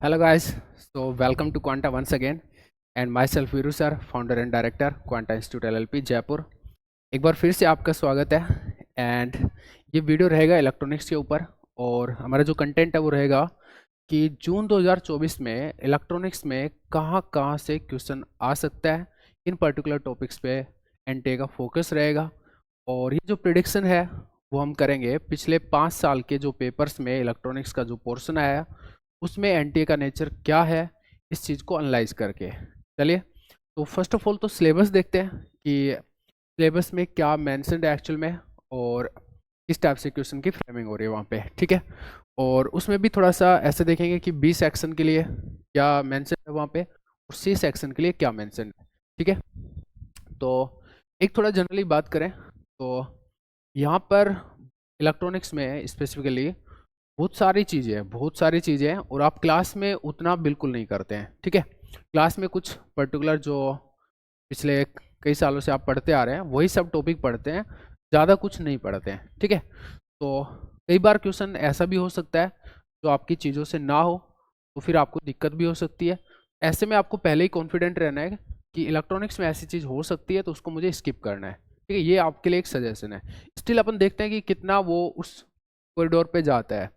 Hello guys, so welcome to Quanta once again and myself Viru sir, founder and director Quanta Institute LLP Jaipur. एक बार फिर से आपका स्वागत है एंड ये वीडियो रहेगा इलेक्ट्रॉनिक्स के ऊपर और हमारा जो कंटेंट है वो रहेगा कि जून 2024 में इलेक्ट्रॉनिक्स में कहाँ कहाँ से क्वेश्चन आ सकता है। इन पर्टिकुलर टॉपिक्स पे एनटीए का फोकस रहेगा और ये जो प्रिडिक्शन है वो हम करेंगे पिछले 5 साल के जो पेपर्स में इलेक्ट्रॉनिक्स का जो पोर्शन आया है उसमें एनटीए का नेचर क्या है इस चीज़ को एनालाइज करके। चलिए तो फर्स्ट ऑफ ऑल तो सिलेबस देखते हैं कि सिलेबस में क्या मेंशन्ड है एक्चुअल में और किस टाइप से क्वेश्चन की फ्रेमिंग हो रही है वहाँ पे, ठीक है। और उसमें भी थोड़ा सा ऐसे देखेंगे कि बी सेक्शन के लिए क्या मेंशन है वहाँ पे और सी सेक्शन के लिए क्या मेंशन है, ठीक है। तो एक थोड़ा जनरली बात करें तो यहाँ पर इलेक्ट्रॉनिक्स में स्पेसिफिकली बहुत सारी चीज़ें हैं और आप क्लास में उतना बिल्कुल नहीं करते हैं, ठीक है। क्लास में कुछ पर्टिकुलर जो पिछले कई सालों से आप पढ़ते आ रहे हैं वही सब टॉपिक पढ़ते हैं, ज़्यादा कुछ नहीं पढ़ते हैं, ठीक है। तो कई बार क्वेश्चन ऐसा भी हो सकता है जो आपकी चीज़ों से ना हो तो फिर आपको दिक्कत भी हो सकती है। ऐसे में आपको पहले ही कॉन्फिडेंट रहना है कि इलेक्ट्रॉनिक्स में ऐसी चीज़ हो सकती है तो उसको मुझे स्किप करना है, ठीक है। ये आपके लिए एक सजेशन है। स्टिल अपन देखते हैं कि कितना वो उस कॉरिडोर पे जाता है,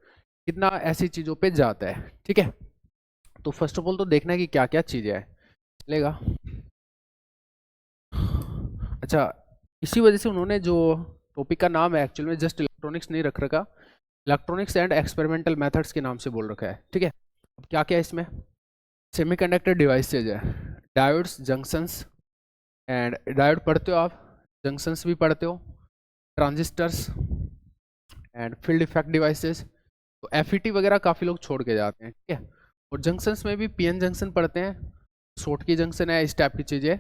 कितना ऐसी चीज़ों पे जाता है, ठीक है। तो फर्स्ट ऑफ ऑल तो देखना है कि क्या क्या चीज़ें हैं, चलेगा। अच्छा, इसी वजह से उन्होंने जो टॉपिक का नाम है एक्चुअल में जस्ट इलेक्ट्रॉनिक्स नहीं रख रखा, इलेक्ट्रॉनिक्स एंड एक्सपेरिमेंटल मेथड्स के नाम से बोल रखा है, ठीक है। अब क्या क्या है इसमें, सेमीकंडक्टर डिवाइसेज है, डायोड्स, जंक्शंस एंड डायोड पढ़ते हो आप, जंक्शंस भी पढ़ते हो, transistors and field effect devices. तो एफईटी वगैरह काफ़ी लोग छोड़ के जाते हैं, ठीक है। और जंक्शंस में भी पीएन जंक्शन पढ़ते हैं, शॉर्ट की जंक्शन है, इस टाइप की चीज़ें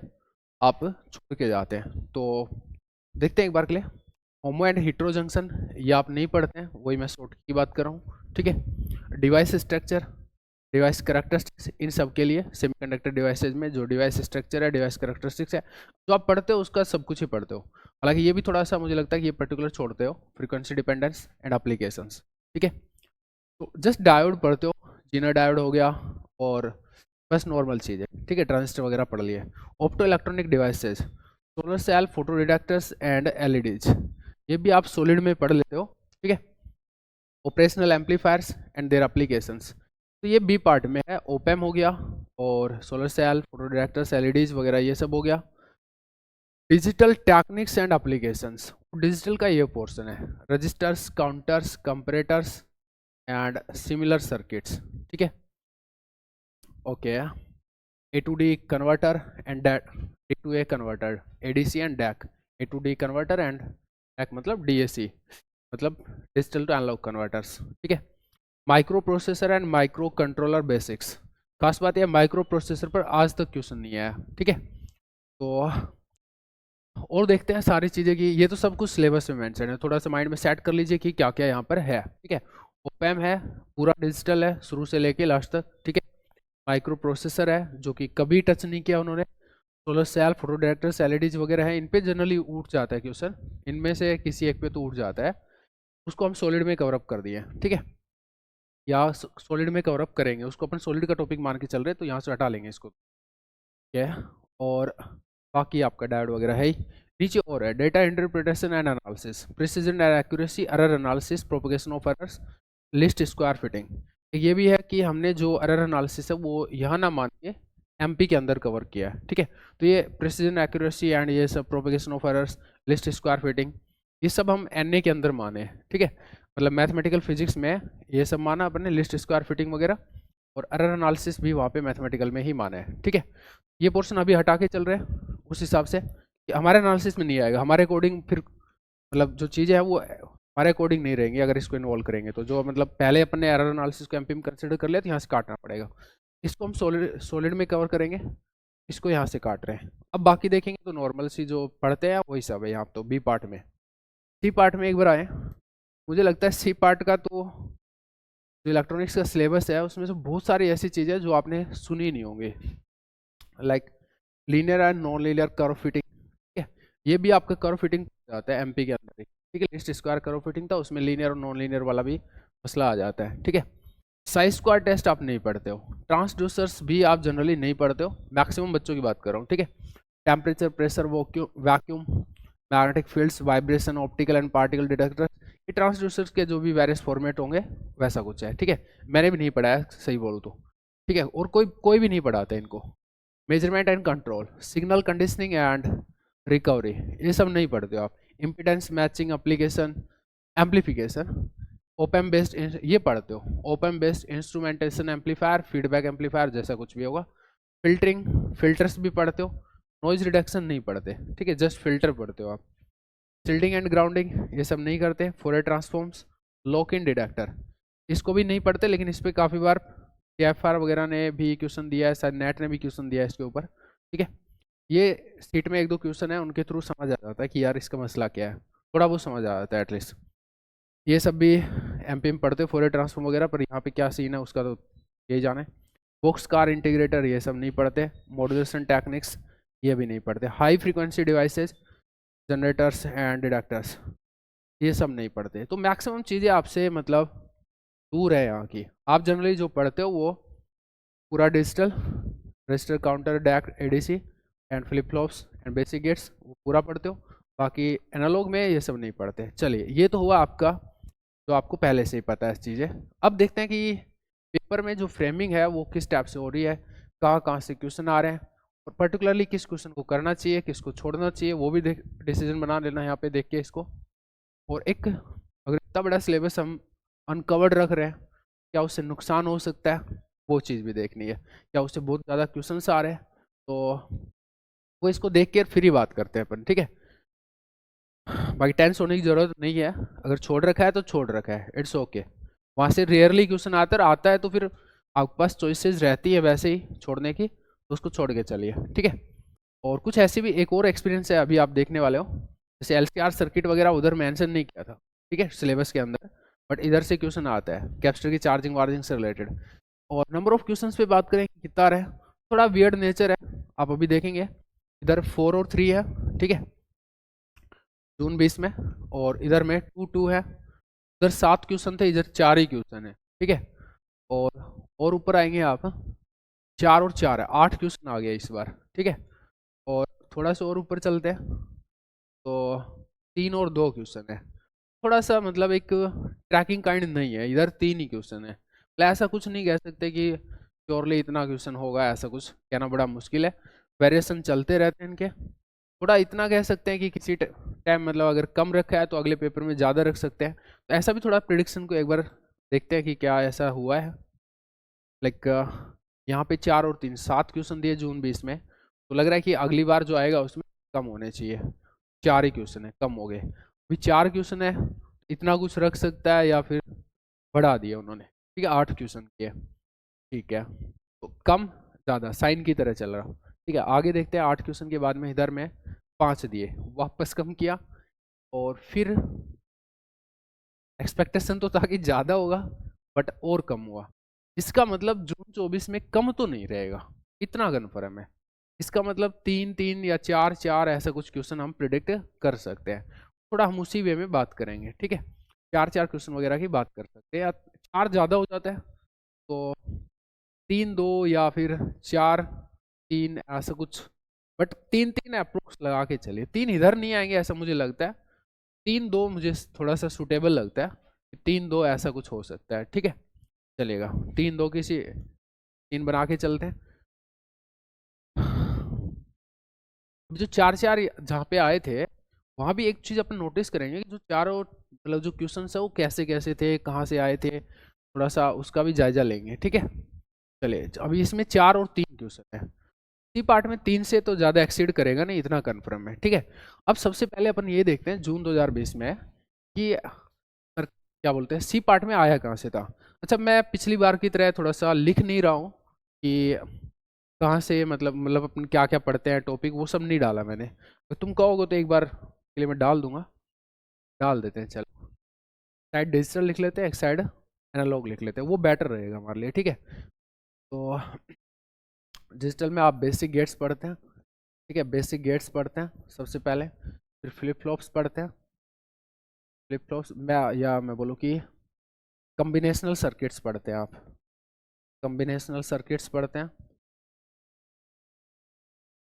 आप छोड़ के जाते हैं। तो देखते हैं एक बार के लिए, होमो एंड हिट्रो जंक्शन ये आप नहीं पढ़ते हैं, वही मैं शॉर्ट की बात कर रहा हूँ, ठीक है। डिवाइस स्ट्रक्चर, डिवाइस करेक्टरिस्टिक्स, इन सब के लिए सेमीकंडक्टर डिवाइसेज में जो डिवाइस स्ट्रक्चर है, डिवाइस करेक्टरिस्टिक्स है, जो आप पढ़ते हो उसका सब कुछ ही पढ़ते हो। हालांकि ये भी थोड़ा सा मुझे लगता है कि ये पर्टिकुलर छोड़ते हो, फ्रीक्वेंसी डिपेंडेंस एंड एप्लीकेशंस, ठीक है। तो जस्ट डायोड पढ़ते हो, जीनर डायोड हो गया और बस नॉर्मल चीज़ है, ठीक है। ट्रांजिस्टर वगैरह पढ़ लिए। Opto electronic devices, solar cell, photo detectors and LEDs, ये भी आप सॉलिड में पढ़ लेते हो, ठीक है। Operational amplifiers and their applications, तो ये बी पार्ट में है। ओपैम हो गया और solar cell, photo detectors, LEDs वगैरह ये सब हो गया। Digital techniques and applications, digital का ये पोर्शन है, registers, counters, comparators and similar circuits, ठीक है। Okay, A to D converter and D to A converter, ADC and DAC, A to D converter and DAC मतलब DAC मतलब digital to analog converters, ठीक है। Microprocessor and microcontroller basics, खास बात यह micro processor पर आज तक क्वेश्चन नहीं आया, ठीक है। तो और देखते हैं सारी चीज़ें की, ये तो सब कुछ सिलेबस में मेंशन है, थोड़ा सा माइंड में सेट कर लीजिए कि क्या क्या यहाँ पर है, ठीक है। ओपैम है, पूरा डिजिटल है शुरू से लेके लास्ट तक, ठीक है। माइक्रो प्रोसेसर है जो कि कभी टच नहीं किया उन्होंने। Solar cell, photo directors, LEDs वगैरह है, इन पे जनरली उठ जाता है क्वेश्चन, इनमें से किसी एक पे तो उठ जाता है, उसको हम सॉलिड में कवर अप कर दिए, ठीक है। या सॉलिड में कवर अप करेंगे उसको, अपन सॉलिड का टॉपिक मान के चल रहे हैं तो यहाँ से हटा लेंगे इसको, ठीक है। और बाकी आपका डायोड वगैरह है ही। नीचे और है data interpretation and analysis, precision and accuracy, error analysis, propagation of errors, list square fitting. ये भी है कि हमने जो एरर एनालिसिस है वो यहाँ ना मान के एमपी के अंदर कवर किया है, ठीक है। तो ये प्रिसीजन, एक्यूरेसी एंड ये सब propagation of errors, list square fitting, ये सब हम एनए के अंदर माने, ठीक है। मतलब मैथमेटिकल फिजिक्स में ये सब माना अपने, लिस्ट स्क्वायर फिटिंग वगैरह, और एरर एनालिसिस भी वहाँ पे मैथमेटिकल में ही माना है, ठीक है। ये पोर्शन अभी हटा के चल रहे हैं उस हिसाब से कि हमारे एनालिसिस में नहीं आएगा, हमारे अकॉर्डिंग फिर मतलब जो चीज़ें हैं वो हमारे अकॉर्डिंग नहीं रहेंगी अगर इसको इन्वॉल्व करेंगे तो। जो मतलब पहले अपने एरर एनालिसिस को एमपी में कंसिडर कर लिया तो यहाँ से काटना पड़ेगा, इसको हम सॉलिड में कवर करेंगे, इसको यहाँ से काट रहे हैं। अब बाकी देखेंगे तो नॉर्मल सी जो पढ़ते हैं वही सब है यहाँ तो बी पार्ट में। सी पार्ट में एक बार आए, मुझे लगता है सी पार्ट का तो जो इलेक्ट्रॉनिक्स का सिलेबस है उसमें से बहुत सारी ऐसी चीज़ें जो आपने सुनी नहीं होंगी, like linear and non linear curve fitting, ठीक है। ये भी आपका कर्व फिटिंग जाता है एमपी के अंदर ही, ठीक है। लिस्ट स्क्वायर कर्व फिटिंग था, उसमें लीनियर और नॉन लीनियर वाला भी मसला आ जाता है, ठीक है। साई स्क्वायर टेस्ट आप नहीं पढ़ते हो, ट्रांसड्यूसर्स भी आप जनरली नहीं पढ़ते हो, मैक्सिमम बच्चों की बात कर रहा हूँ, ठीक है। Temperature, pressure, vacuum, magnetic fields, vibration, optical and particle detector, ये ट्रांसड्यूसर्स के जो भी वेरियस फॉर्मेट होंगे वैसा कुछ है, ठीक है। मैंने भी नहीं पढ़ा है सही बोलूँ तो, ठीक है, और कोई कोई भी नहीं पढ़ाता इनको। Measurement and control, signal conditioning and recovery, ये सब नहीं पढ़ते हो आप। Impedance matching, application, amplification, open based ये पढ़ते हो, open based instrumentation amplifier, feedback amplifier जैसा कुछ भी होगा। फिल्टरिंग, फिल्टर्स भी पढ़ते हो, नॉइज रिडक्शन नहीं पढ़ते, ठीक है, जस्ट फिल्टर पढ़ते हो आप। शिल्डिंग एंड ग्राउंडिंग ये सब नहीं करते। Fourier transforms, lock in detector, इसको भी नहीं पढ़ते, लेकिन इस पर काफ़ी बार TFR वगैरह ने भी क्वेश्चन दिया है, शायद नेट ने भी क्वेश्चन दिया है इसके ऊपर, ठीक है। ये सीट में एक दो क्वेश्चन है, उनके थ्रू समझ आ जाता है कि यार इसका मसला क्या है, थोड़ा बहुत समझ आ जाता है एटलीस्ट। ये सब भी MP में पढ़ते फोरियर ट्रांसफॉर्म वगैरह, पर यहाँ पे क्या सीन है उसका तो यही जाने। बॉक्स कार इंटीग्रेटर ये सब नहीं पढ़ते। मॉड्यूलेशन टेक्निक्स ये भी नहीं पढ़ते। High frequency devices, generators and detectors, ये सब नहीं पढ़ते। तो मैक्सिमम चीज़ें आपसे मतलब दूर है यहाँ की। आप जनरली जो पढ़ते हो वो पूरा digital, register, counter, DAC, ADC and flip flops and basic gates वो पूरा पढ़ते हो। बाकी एनालॉग में ये सब नहीं पढ़ते। चलिए, ये तो हुआ आपका जो आपको पहले से ही पता है चीज़ें। अब देखते हैं कि पेपर में जो फ्रेमिंग है वो किस टाइप से हो रही है, कहाँ कहाँ से क्वेश्चन आ रहे हैं, और पर्टिकुलरली किस क्वेश्चन को करना चाहिए, किसको छोड़ना चाहिए, वो भी डिसीजन बना लेना यहाँ पे देख के इसको। और एक, अगर इतना बड़ा सिलेबस हम अनकवर्ड रख रहे हैं, क्या उससे नुकसान हो सकता है वो चीज़ भी देखनी है। क्या उससे बहुत ज़्यादा क्वेश्चंस आ रहे हैं, तो वो इसको देख के फिर ही बात करते हैं अपन, ठीक है। बाकी टेंस होने की ज़रूरत नहीं है, अगर छोड़ रखा है तो छोड़ रखा है, इट्स ओके। वहाँ से रेयरली क्वेश्चन आता है तो फिर आपके पास चॉइसेस रहती है वैसे ही छोड़ने की, तो उसको छोड़ के चलिए, ठीक है। और कुछ ऐसे भी एक और एक्सपीरियंस है अभी आप देखने वाले हो, जैसे LCR सर्किट वगैरह उधर मेंशन नहीं किया था, ठीक है, सिलेबस के अंदर, बट इधर से क्वेश्चन आता है कैपेसिटर की चार्जिंग वार्जिंग से रिलेटेड। और नंबर ऑफ क्वेश्चंस पे बात करें कितना रहे, थोड़ा वियर्ड नेचर है, आप अभी देखेंगे। इधर 4 और 3 है, ठीक है, जून 20 में, और इधर में 2 है, उधर 7 क्वेश्चन थे, इधर 4 ही क्वेश्चन है, ठीक है। और ऊपर आएंगे आप, 4 और 4 है, 8 क्वेश्चन आ गया इस बार, ठीक है। और थोड़ा सा और ऊपर चलते हैं तो 3 और 2 क्वेश्चन है, थोड़ा सा मतलब एक ट्रैकिंग काइंड नहीं है, इधर 3 ही क्वेश्चन है। मतलब ऐसा कुछ नहीं कह सकते कि प्योरली इतना क्वेश्चन होगा, ऐसा कुछ कहना बड़ा मुश्किल है, वेरिएशन चलते रहते हैं इनके। थोड़ा इतना कह सकते हैं कि किसी टाइम मतलब अगर कम रखा है तो अगले पेपर में ज़्यादा रख सकते हैं, तो ऐसा भी थोड़ा प्रिडिक्शन को एक बार देखते हैं कि क्या ऐसा हुआ है। लाइक यहाँ पे 4 और 3 7 क्वेश्चन दिए जून 20 में, तो लग रहा है कि अगली बार जो आएगा उसमें कम होने चाहिए। 4 ही क्वेश्चन है, कम हो गए, अभी 4 क्वेश्चन है, इतना कुछ रख सकता है या फिर बढ़ा दिया उन्होंने, ठीक है, 8 क्वेश्चन किए, ठीक है। तो कम ज़्यादा साइन की तरह चल रहा, ठीक है। आगे देखते हैं, 8 क्वेश्चन के बाद में इधर में 5 दिए, वापस कम किया, और फिर एक्सपेक्टेशन तो था कि ज़्यादा होगा, बट और कम हुआ। इसका मतलब जून 24 में कम तो नहीं रहेगा, इतना कन्फर्म है। इसका मतलब 3 3 या 4 4 ऐसा कुछ क्वेश्चन हम प्रिडिक्ट कर सकते हैं। थोड़ा हम उसी वे में बात करेंगे, ठीक है। 4 4 क्वेश्चन वगैरह की बात कर सकते हैं, या 4 ज़्यादा हो जाता है तो 3 2 या फिर 4 3 ऐसा कुछ, बट 3 3 अप्रोक्स लगा के चलिए, 3 इधर नहीं आएंगे ऐसा मुझे लगता है। 3 2 मुझे थोड़ा सा सुटेबल लगता है, 3 2 ऐसा कुछ हो सकता है, ठीक है, चलेगा। 3 2 किसी 3 बना के चलते हैं। जो 4 4 जहाँ पे आए थे, वहाँ भी एक चीज़ अपन नोटिस करेंगे कि जो चारों मतलब जो क्वेश्चन है वो कैसे कैसे थे, कहाँ से आए थे, थोड़ा सा उसका भी जायजा लेंगे, ठीक है। चलिए, अभी इसमें 4 और 3 क्वेश्चन है, सी पार्ट में 3 से तो ज़्यादा एक्सीड करेगा नहीं, इतना कन्फर्म है, ठीक है। अब सबसे पहले अपन ये देखते हैं जून 2020 में कि क्या बोलते हैं सी पार्ट में आया कहाँ से था। अच्छा, मैं पिछली बार की तरह थोड़ा सा लिख नहीं रहा हूँ कि कहाँ से, मतलब अपन क्या क्या पढ़ते हैं टॉपिक, वो सब नहीं डाला मैंने। तो तुम कहोगे तो एक बार के लिए मैं डाल दूंगा, डाल देते हैं। चलो, साइड डिजिटल लिख लेते हैं, एक साइड एनालॉग लिख लेते हैं, वो बेटर रहेगा हमारे लिए, ठीक है। तो डिजिटल में आप बेसिक गेट्स पढ़ते हैं, ठीक है, बेसिक गेट्स पढ़ते हैं सबसे पहले, फिर फ्लिप फ्लॉप्स पढ़ते हैं। फ्लिप फ्लॉप्स मैं बोलूँ कि कॉम्बिनेशनल सर्किट्स पढ़ते हैं आप, कॉम्बिनेशनल सर्किट्स पढ़ते हैं,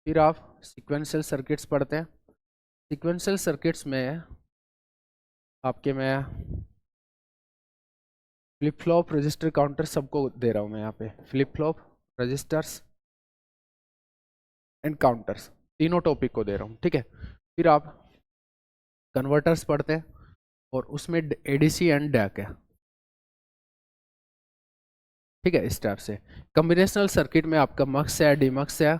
फिर आप सीक्वेंशियल सर्किट्स पढ़ते हैं। सीक्वेंशियल सर्किट्स में आपके मैं फ्लिप फ्लॉप, रजिस्टर, काउंटर सबको दे रहा हूँ मैं यहाँ पे, flip flop, registers and counters, तीनों टॉपिक को दे रहा हूँ, ठीक है। फिर आप कन्वर्टर्स पढ़ते हैं और उसमें एडीसी एंड डैक है, ठीक है। इस टाइप से कॉम्बिनेशनल सर्किट में आपका मक्स है, डीमक्स है,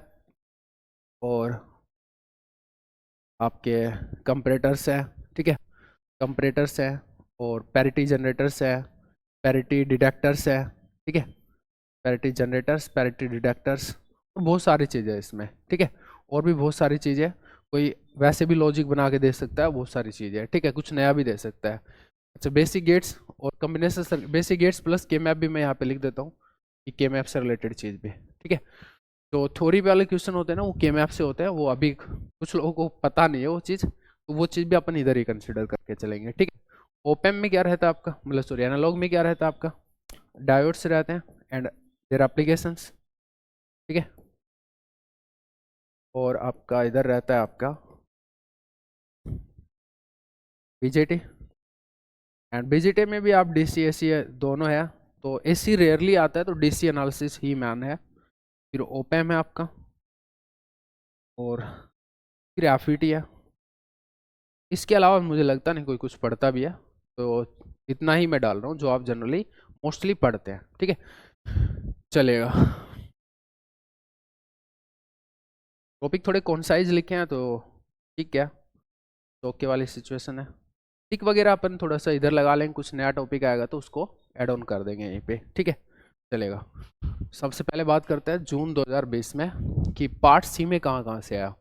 और आपके कंपरेटर्स है, ठीक है, कंपरेटर्स है, और पैरिटी जनरेटर्स है, पैरिटी डिटेक्टर्स है, ठीक है, पैरिटी जनरेटर्स, पैरिटी डिटेक्टर्स, बहुत सारी चीज़ें हैं इसमें, ठीक है। और भी बहुत सारी चीज़ें, कोई वैसे भी लॉजिक बना के दे सकता है, बहुत सारी चीज़ें, ठीक है, कुछ नया भी दे सकता है। अच्छा, बेसिक गेट्स और कॉम्बिनेशन, बेसिक गेट्स प्लस के मैप भी मैं यहाँ पे लिख देता हूँ कि के मैप से रिलेटेड चीज़ भी, ठीक है। तो थ्योरी वाले क्वेश्चन होते हैं ना, वो के मैप से होते हैं, वो अभी कुछ लोगों को पता नहीं है वो चीज़, तो वो चीज़ भी अपन इधर ही कंसिडर करके चलेंगे, ठीक है। ओपेम में क्या रहता है आपका, मतलब सॉरी एनालॉग में क्या रहता है आपका, डायोड्स रहते हैं एंड देयर एप्लीकेशंस, ठीक है। और आपका इधर रहता है आपका बीजेटी, एंड बीजेटी में भी आप डीसी एसी दोनों है, तो एसी रेयरली आता है, तो डीसी एनालिसिस ही मैन है। फिर ओपेम है आपका, और फिर एफईटी है। इसके अलावा मुझे लगता नहीं कोई कुछ पढ़ता भी है, तो इतना ही मैं डाल रहा हूँ जो आप जनरली मोस्टली पढ़ते हैं, ठीक है, चलेगा। टॉपिक थोड़े कॉन्साइज लिखे हैं तो ठीक है, तो ओके वाली सिचुएशन है। टिक वगैरह अपन थोड़ा सा इधर लगा लेंगे, कुछ नया टॉपिक आएगा तो उसको ऐड ऑन कर देंगे यहीं पे, ठीक है, चलेगा। सबसे पहले बात करते हैं जून 2020 में कि पार्ट सी में कहाँ कहाँ से आया।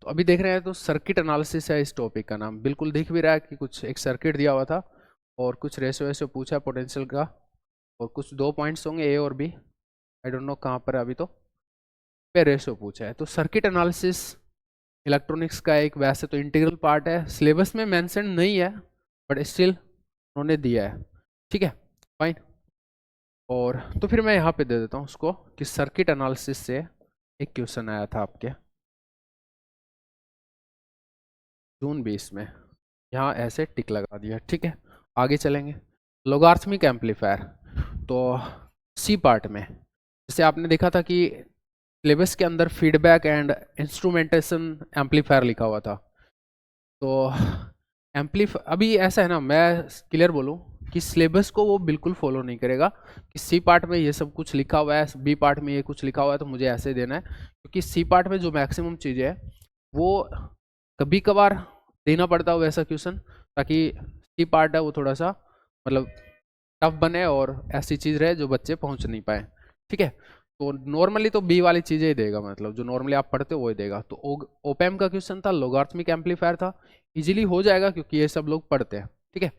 तो अभी देख रहे हैं तो सर्किट एनालिसिस है इस टॉपिक का नाम, बिल्कुल दिख भी रहा है कि कुछ एक सर्किट दिया हुआ था और कुछ रेशो वैसो पूछा पोटेंशियल का, और कुछ 2 पॉइंट्स होंगे ए और बी, आई डोंट नो कहाँ पर अभी, तो पे रेशो पूछा है। तो सर्किट एनालिसिस इलेक्ट्रॉनिक्स का एक वैसे तो इंटीग्रल पार्ट है, सिलेबस में मेंशन नहीं है बट स्टिल उन्होंने दिया है, ठीक है, फाइन। और तो फिर मैं यहाँ पे दे देता हूँ उसको कि सर्किट एनालिसिस से एक क्वेश्चन आया था आपके जून 20 में, यहाँ ऐसे टिक लगा दिया, ठीक है। आगे चलेंगे, लोगार्थमिक एम्पलीफायर, तो सी पार्ट में जैसे आपने देखा था कि सिलेबस के अंदर फीडबैक एंड इंस्ट्रूमेंटेशन एम्पलीफायर लिखा हुआ था। तो अभी ऐसा है ना, मैं क्लियर बोलूँ कि सिलेबस को वो बिल्कुल फॉलो नहीं करेगा कि सी पार्ट में ये सब कुछ लिखा हुआ है, बी पार्ट में ये कुछ लिखा हुआ है तो मुझे ऐसे देना है, क्योंकि सी पार्ट में जो मैक्सिमम चीज़ें है वो कभी कभार देना पड़ता है वैसा क्वेश्चन, ताकि सी पार्ट है वो थोड़ा सा मतलब टफ बने और ऐसी चीज़ रहे जो बच्चे पहुंच नहीं पाए, ठीक है। तो नॉर्मली तो बी वाली चीज़ें ही देगा, मतलब जो नॉर्मली आप पढ़ते हो वो ही देगा। तो ओपैम का क्वेश्चन था, लोगार्थमिक एम्पलीफायर था, इजीली हो जाएगा क्योंकि ये सब लोग पढ़ते हैं, ठीक है।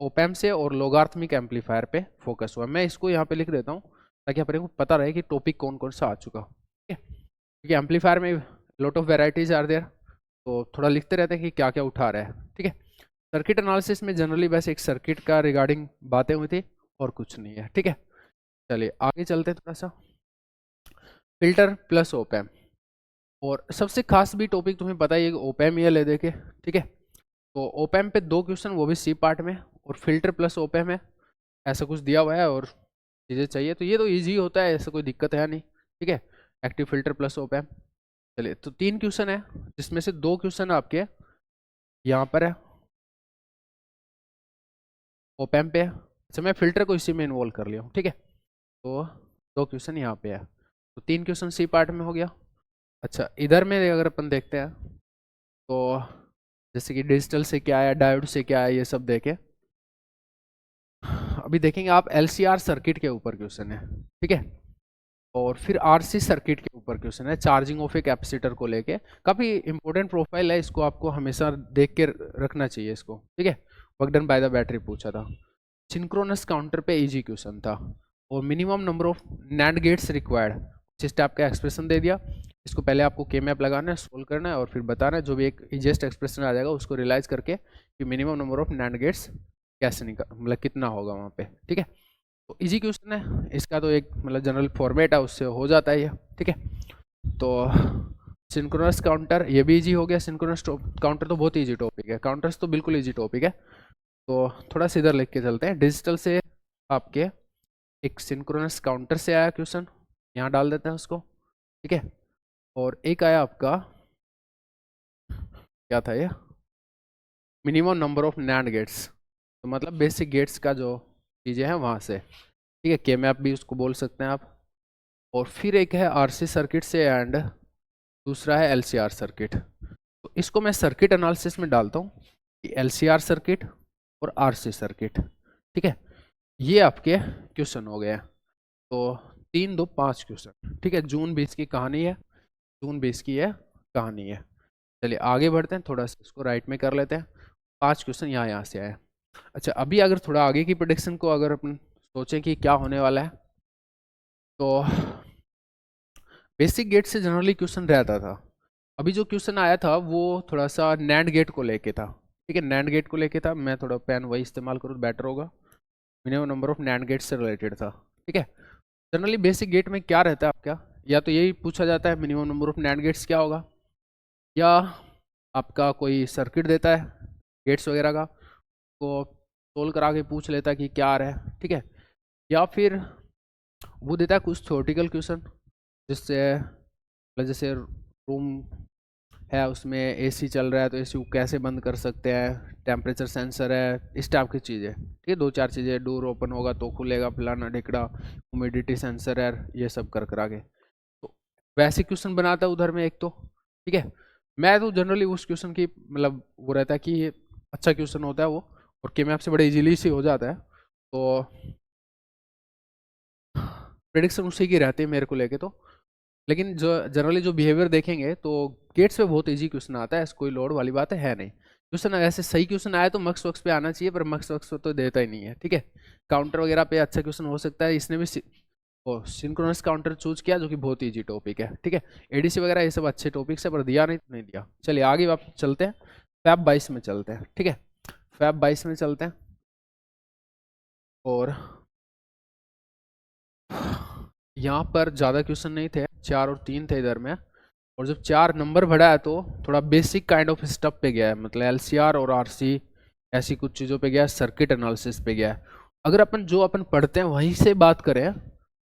ओपैम से और लोगार्थमिक एम्पलीफायर पे फोकस हुआ, मैं इसको यहाँ पे लिख देता हूँ ताकि अपने को पता रहे कि टॉपिक कौन कौन सा आ चुका, ठीक है, क्योंकि एम्पलीफायर में lot of varieties are there, तो थोड़ा लिखते रहते हैं कि क्या क्या उठा रहे हैं, ठीक है। सर्किट एनालिसिस में जनरली बस एक सर्किट का रिगार्डिंग बातें हुई थी और कुछ नहीं है, ठीक है। चलिए आगे चलते हैं थोड़ा सा, फिल्टर प्लस ओपैम, और सबसे खास भी टॉपिक तुम्हें पता ही है कि ओपैम ये ले देखे, ठीक है। तो ओपैम पे 2 क्वेश्चन, वो भी सी पार्ट में, और फिल्टर प्लस ओपैम है, ऐसा कुछ दिया हुआ है और चीज़ें चाहिए, तो ये तो ईजी होता है, ऐसा कोई दिक्कत है नहीं, ठीक है। एक्टिव फिल्टर प्लस ओपैम, चलिए तो 3 क्वेश्चन है जिसमें से 2 क्वेश्चन आपके यहाँ पर है ओपैम पे है। अच्छा, मैं फिल्टर को इसी में इन्वॉल्व कर लिया हूँ, ठीक है। तो 2 क्वेश्चन यहाँ पे है, तो 3 क्वेश्चन सी पार्ट में हो गया। अच्छा, इधर में अगर अपन देखते हैं तो जैसे कि डिजिटल से क्या है, डायोड से क्या है, ये सब देखे। अभी देखेंगे आप एलसीआर सर्किट के ऊपर क्वेश्चन है, ठीक है, और फिर आरसी सर्किट के ऊपर क्वेश्चन है, चार्जिंग ऑफ ए कैपेसिटर को लेके। काफ़ी इंपॉर्टेंट प्रोफाइल है, इसको आपको हमेशा देख के रखना चाहिए इसको, ठीक है। Work done by the battery पूछा था, सिंक्रोनस काउंटर पे इजी क्वेश्चन था, और minimum number of NAND gates required, जिस टाइप का एक्सप्रेशन दे दिया, इसको पहले आपको के मैप लगाना है, सोल्व करना है, और फिर बताना है, जो भी एक इजीएस्ट एक्सप्रेशन आ जाएगा उसको रियलाइज करके कि minimum number of NAND gates कैसे निकल मतलब कितना होगा वहाँ पे, ठीक है। तो इजी क्वेश्चन है, इसका तो एक मतलब जनरल फॉर्मेट है, उससे हो जाता है ये, ठीक है। तो सिंक्रोनस काउंटर ये भी इजी हो गया। सिंक्रोनस काउंटर तो बहुत इजी टॉपिक है, काउंटर्स तो बिल्कुल इजी टॉपिक है। तो थोड़ा सा इधर लिख के चलते हैं। डिजिटल से आपके एक सिंक्रोनस काउंटर से आया क्वेश्चन, यहाँ डाल देते हैं उसको, ठीक है। और एक आया आपका, क्या था ये, minimum number of NAND gates, तो मतलब बेसिक गेट्स का जो चीज़ें हैं वहाँ से, ठीक है। के मैप भी उसको बोल सकते हैं आप। और फिर एक है आरसी सर्किट से एंड दूसरा है एलसीआर सर्किट। तो इसको मैं सर्किट एनालिसिस में डालता हूँ कि एलसीआर सर्किट और आरसी सर्किट, ठीक है। ये आपके क्वेश्चन हो गए हैं। तो 3 2 5 क्वेश्चन, ठीक है। जून 20 की कहानी है, जून 20 की है कहानी है। चलिए आगे बढ़ते हैं, थोड़ा सा इसको राइट में कर लेते हैं। 5 क्वेश्चन यहाँ से आए। अच्छा, अभी अगर थोड़ा आगे की प्रेडिक्शन को अगर अपन सोचें कि क्या होने वाला है, तो बेसिक गेट से जनरली क्वेश्चन रहता था। अभी जो क्वेश्चन आया था वो थोड़ा सा नैंड गेट को लेके था, ठीक है। नैंड गेट को लेके था, मैं थोड़ा पेन वही इस्तेमाल करूँ बेटर होगा। Minimum number of NAND gate से रिलेटेड था, ठीक है। जनरली बेसिक गेट में क्या रहता है आपका, या तो यही पूछा जाता है minimum number of NAND gates क्या होगा, या आपका कोई सर्किट देता है गेट्स वगैरह का, को सोल्व करा के पूछ लेता है कि क्या आ रहा है, ठीक है। या फिर वो देता है कुछ थ्योरेटिकल क्वेश्चन, जिससे मतलब जैसे रूम है उसमें एसी चल रहा है तो एसी को कैसे बंद कर सकते हैं, टेम्परेचर सेंसर है, इस टाइप की चीज़ें, ठीक है। 2 4 चीज़ें, डोर ओपन होगा तो खुलेगा, फलाना ढिकड़ा, ह्यूमिडिटी सेंसर है, ये सब कर करा के तो वैसे क्वेश्चन बनाता है उधर में एक तो, ठीक है। मैं तो जनरली उस क्वेश्चन की मतलब वो रहता है कि ये अच्छा क्वेश्चन होता है वो, और के मैप से बड़े इजीली से हो जाता है। तो प्रेडिक्शन उसी की रहती है मेरे को लेके तो। लेकिन जो जनरली जो बिहेवियर देखेंगे तो गेट्स पे बहुत इजी क्वेश्चन आता है, कोई लोड वाली बात है नहीं। क्वेश्चन ऐसे सही क्वेश्चन आया तो मक्स वक्स पे आना चाहिए, पर मक्स वक्स तो देता ही नहीं है, ठीक है। काउंटर वगैरह पे अच्छा क्वेश्चन हो सकता है, इसने भी सिंक्रोनस काउंटर चूज किया जो कि बहुत इजी टॉपिक है, ठीक है। एडीसी वगैरह ये सब अच्छे टॉपिक्स है, पर दिया नहीं दिया। चलिए आगे आप चलते हैं, फैब 22 में चलते हैं, ठीक है। फैब 22 में चलते हैं, और यहाँ पर ज़्यादा क्वेश्चन नहीं थे, 4 और 3 थे इधर में। और जब 4 नंबर बढ़ा है तो थोड़ा बेसिक काइंड ऑफ स्टफ पे गया है, मतलब एलसीआर और आरसी ऐसी कुछ चीज़ों पे गया है, सर्किट एनालिसिस पे गया है। अगर अपन जो अपन पढ़ते हैं वहीं से बात करें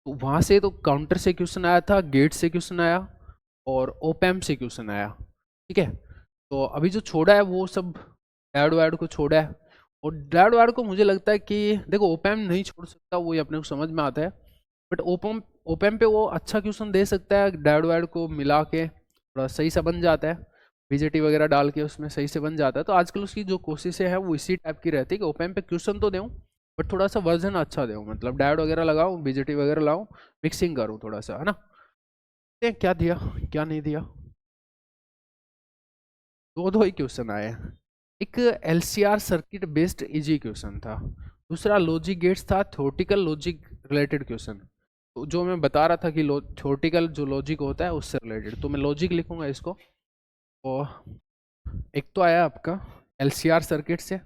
तो वहाँ से तो काउंटर से क्वेश्चन आया था, गेट से क्वेश्चन आया, और ओपैम्प से क्वेश्चन आया, ठीक है। तो अभी जो छोड़ा है वो सब डायोड वायोड को छोड़ा है। और डायोड वायोड को मुझे लगता है कि देखो ओपैम्प नहीं छोड़ सकता, वो अपने को समझ में आता है, बट ओपैम्प पे वो अच्छा क्वेश्चन दे सकता है, डायोड वायोड को मिला के थोड़ा सही सा बन जाता है, बीजेटी वगैरह डाल के उसमें सही से बन जाता है। तो आजकल उसकी जो कोशिशें हैं वो इसी टाइप की रहती है कि ओपैम्प पे क्वेश्चन तो दूँ बट थोड़ा सा वर्जन अच्छा दूँ, मतलब डायोड वगैरह लगाऊँ, बीजेटी वगैरह लाऊँ, मिक्सिंग करूँ थोड़ा सा, है ना। क्या दिया क्या नहीं दिया, 2 ही क्वेश्चन आए हैं। एक LCR circuit based easy question था, दूसरा लॉजिक गेट्स था, थ्योरेटिकल लॉजिक रिलेटेड क्वेश्चन। तो जो मैं बता रहा था कि थ्योरेटिकल जो लॉजिक होता है उससे रिलेटेड, तो मैं लॉजिक लिखूंगा इसको। और एक तो आया आपका एलसीआर सर्किट से,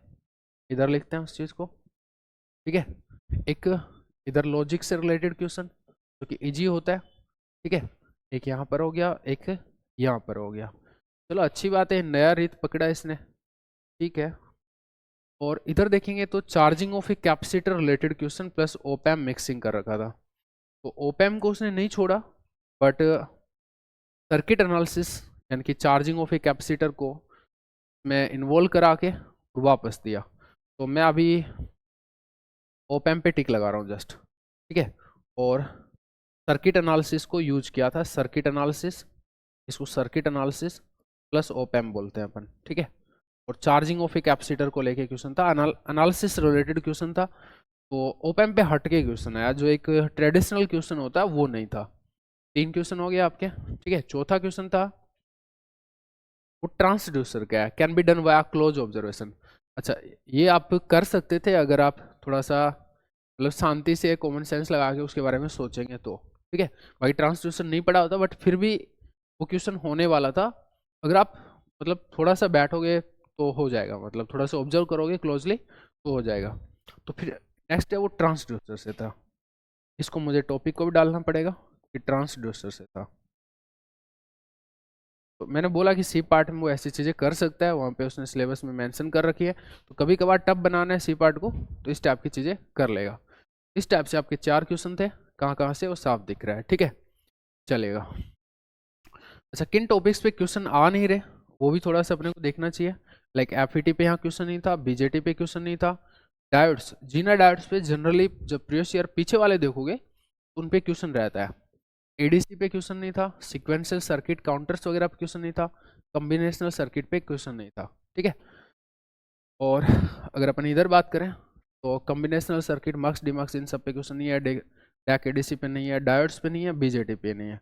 इधर लिखते हैं उस चीज़ को, ठीक है। एक इधर लॉजिक से रिलेटेड क्वेश्चन जो कि इजी होता है, ठीक है। एक यहाँ पर हो गया, एक यहाँ पर हो गया। चलो अच्छी बात है, नया रीत पकड़ा इसने, ठीक है। और इधर देखेंगे तो charging of a capacitor related question plus ओपैम mixing कर रखा था। तो ओपैम को उसने नहीं छोड़ा, बट सर्किट एनालिसिस यानी कि चार्जिंग ऑफ ए कैपेसिटर को मैं इन्वॉल्व करा के वापस दिया। तो मैं अभी ओपैम पे टिक लगा रहा हूँ जस्ट, ठीक है। और सर्किट एनालिसिस को यूज किया था, सर्किट एनालिसिस, इसको सर्किट एनालिसिस प्लस ओपैम बोलते हैं अपन, ठीक है। और चार्जिंग ऑफ ए कैपेसिटर को लेके क्वेश्चन था, एनालिसिस रिलेटेड क्वेश्चन था। तो ओपैम पे हट के क्वेश्चन आया, जो एक ट्रेडिशनल क्वेश्चन होता है वो नहीं था। 3 क्वेश्चन हो गया आपके, ठीक है। चौथा क्वेश्चन था वो ट्रांसड्यूसर क्या है, can be done via close observation. अच्छा, ये आप कर सकते थे अगर आप थोड़ा सा मतलब शांति से कॉमन सेंस लगा के उसके बारे में सोचेंगे तो, ठीक है। भाई ट्रांसड्यूसर नहीं पढ़ा होता, बट फिर भी वो क्वेश्चन होने वाला था। अगर आप मतलब थोड़ा सा बैठोगे तो हो जाएगा, मतलब थोड़ा सा ऑब्जर्व करोगे क्लोजली तो हो जाएगा। तो फिर नेक्स्ट है वो ट्रांसड्यूसर से था, इसको मुझे टॉपिक को भी डालना पड़ेगा कि ट्रांसड्यूसर से था। तो मैंने बोला कि सी पार्ट में वो ऐसी चीज़ें कर सकता है, वहाँ पे उसने सिलेबस में मेंशन कर रखी है, तो कभी कभार टफ बनाना है सी पार्ट को तो इस टाइप की चीज़ें कर लेगा। इस टाइप से आपके 4 क्वेश्चन थे, कहाँ कहाँ से वो साफ दिख रहा है, ठीक है, चलेगा। अच्छा, किन टॉपिक्स पे क्वेश्चन आ नहीं रहे वो भी थोड़ा सा अपने को देखना चाहिए। लाइक एफईटी पे यहाँ क्वेश्चन नहीं था, बीजेटी पे क्वेश्चन नहीं था, डायोड्स जीना डायोड्स पे जनरली जब प्रीवियस ईयर पीछे वाले देखोगे उन पे क्वेश्चन रहता है। एडीसी पे क्वेश्चन नहीं था, सीक्वेंशियल सर्किट काउंटर्स वगैरह पे क्वेश्चन नहीं था, कॉम्बिनेशनल सर्किट पे क्वेश्चन नहीं था, ठीक है। और अगर अपन इधर बात करें तो कॉम्बिनेशनल सर्किट मक्स डिमक्स इन सब पे क्वेश्चन नहीं है, डैक एडीसी पे नहीं है, डायोड्स पे नहीं है, बीजेटी पे नहीं है,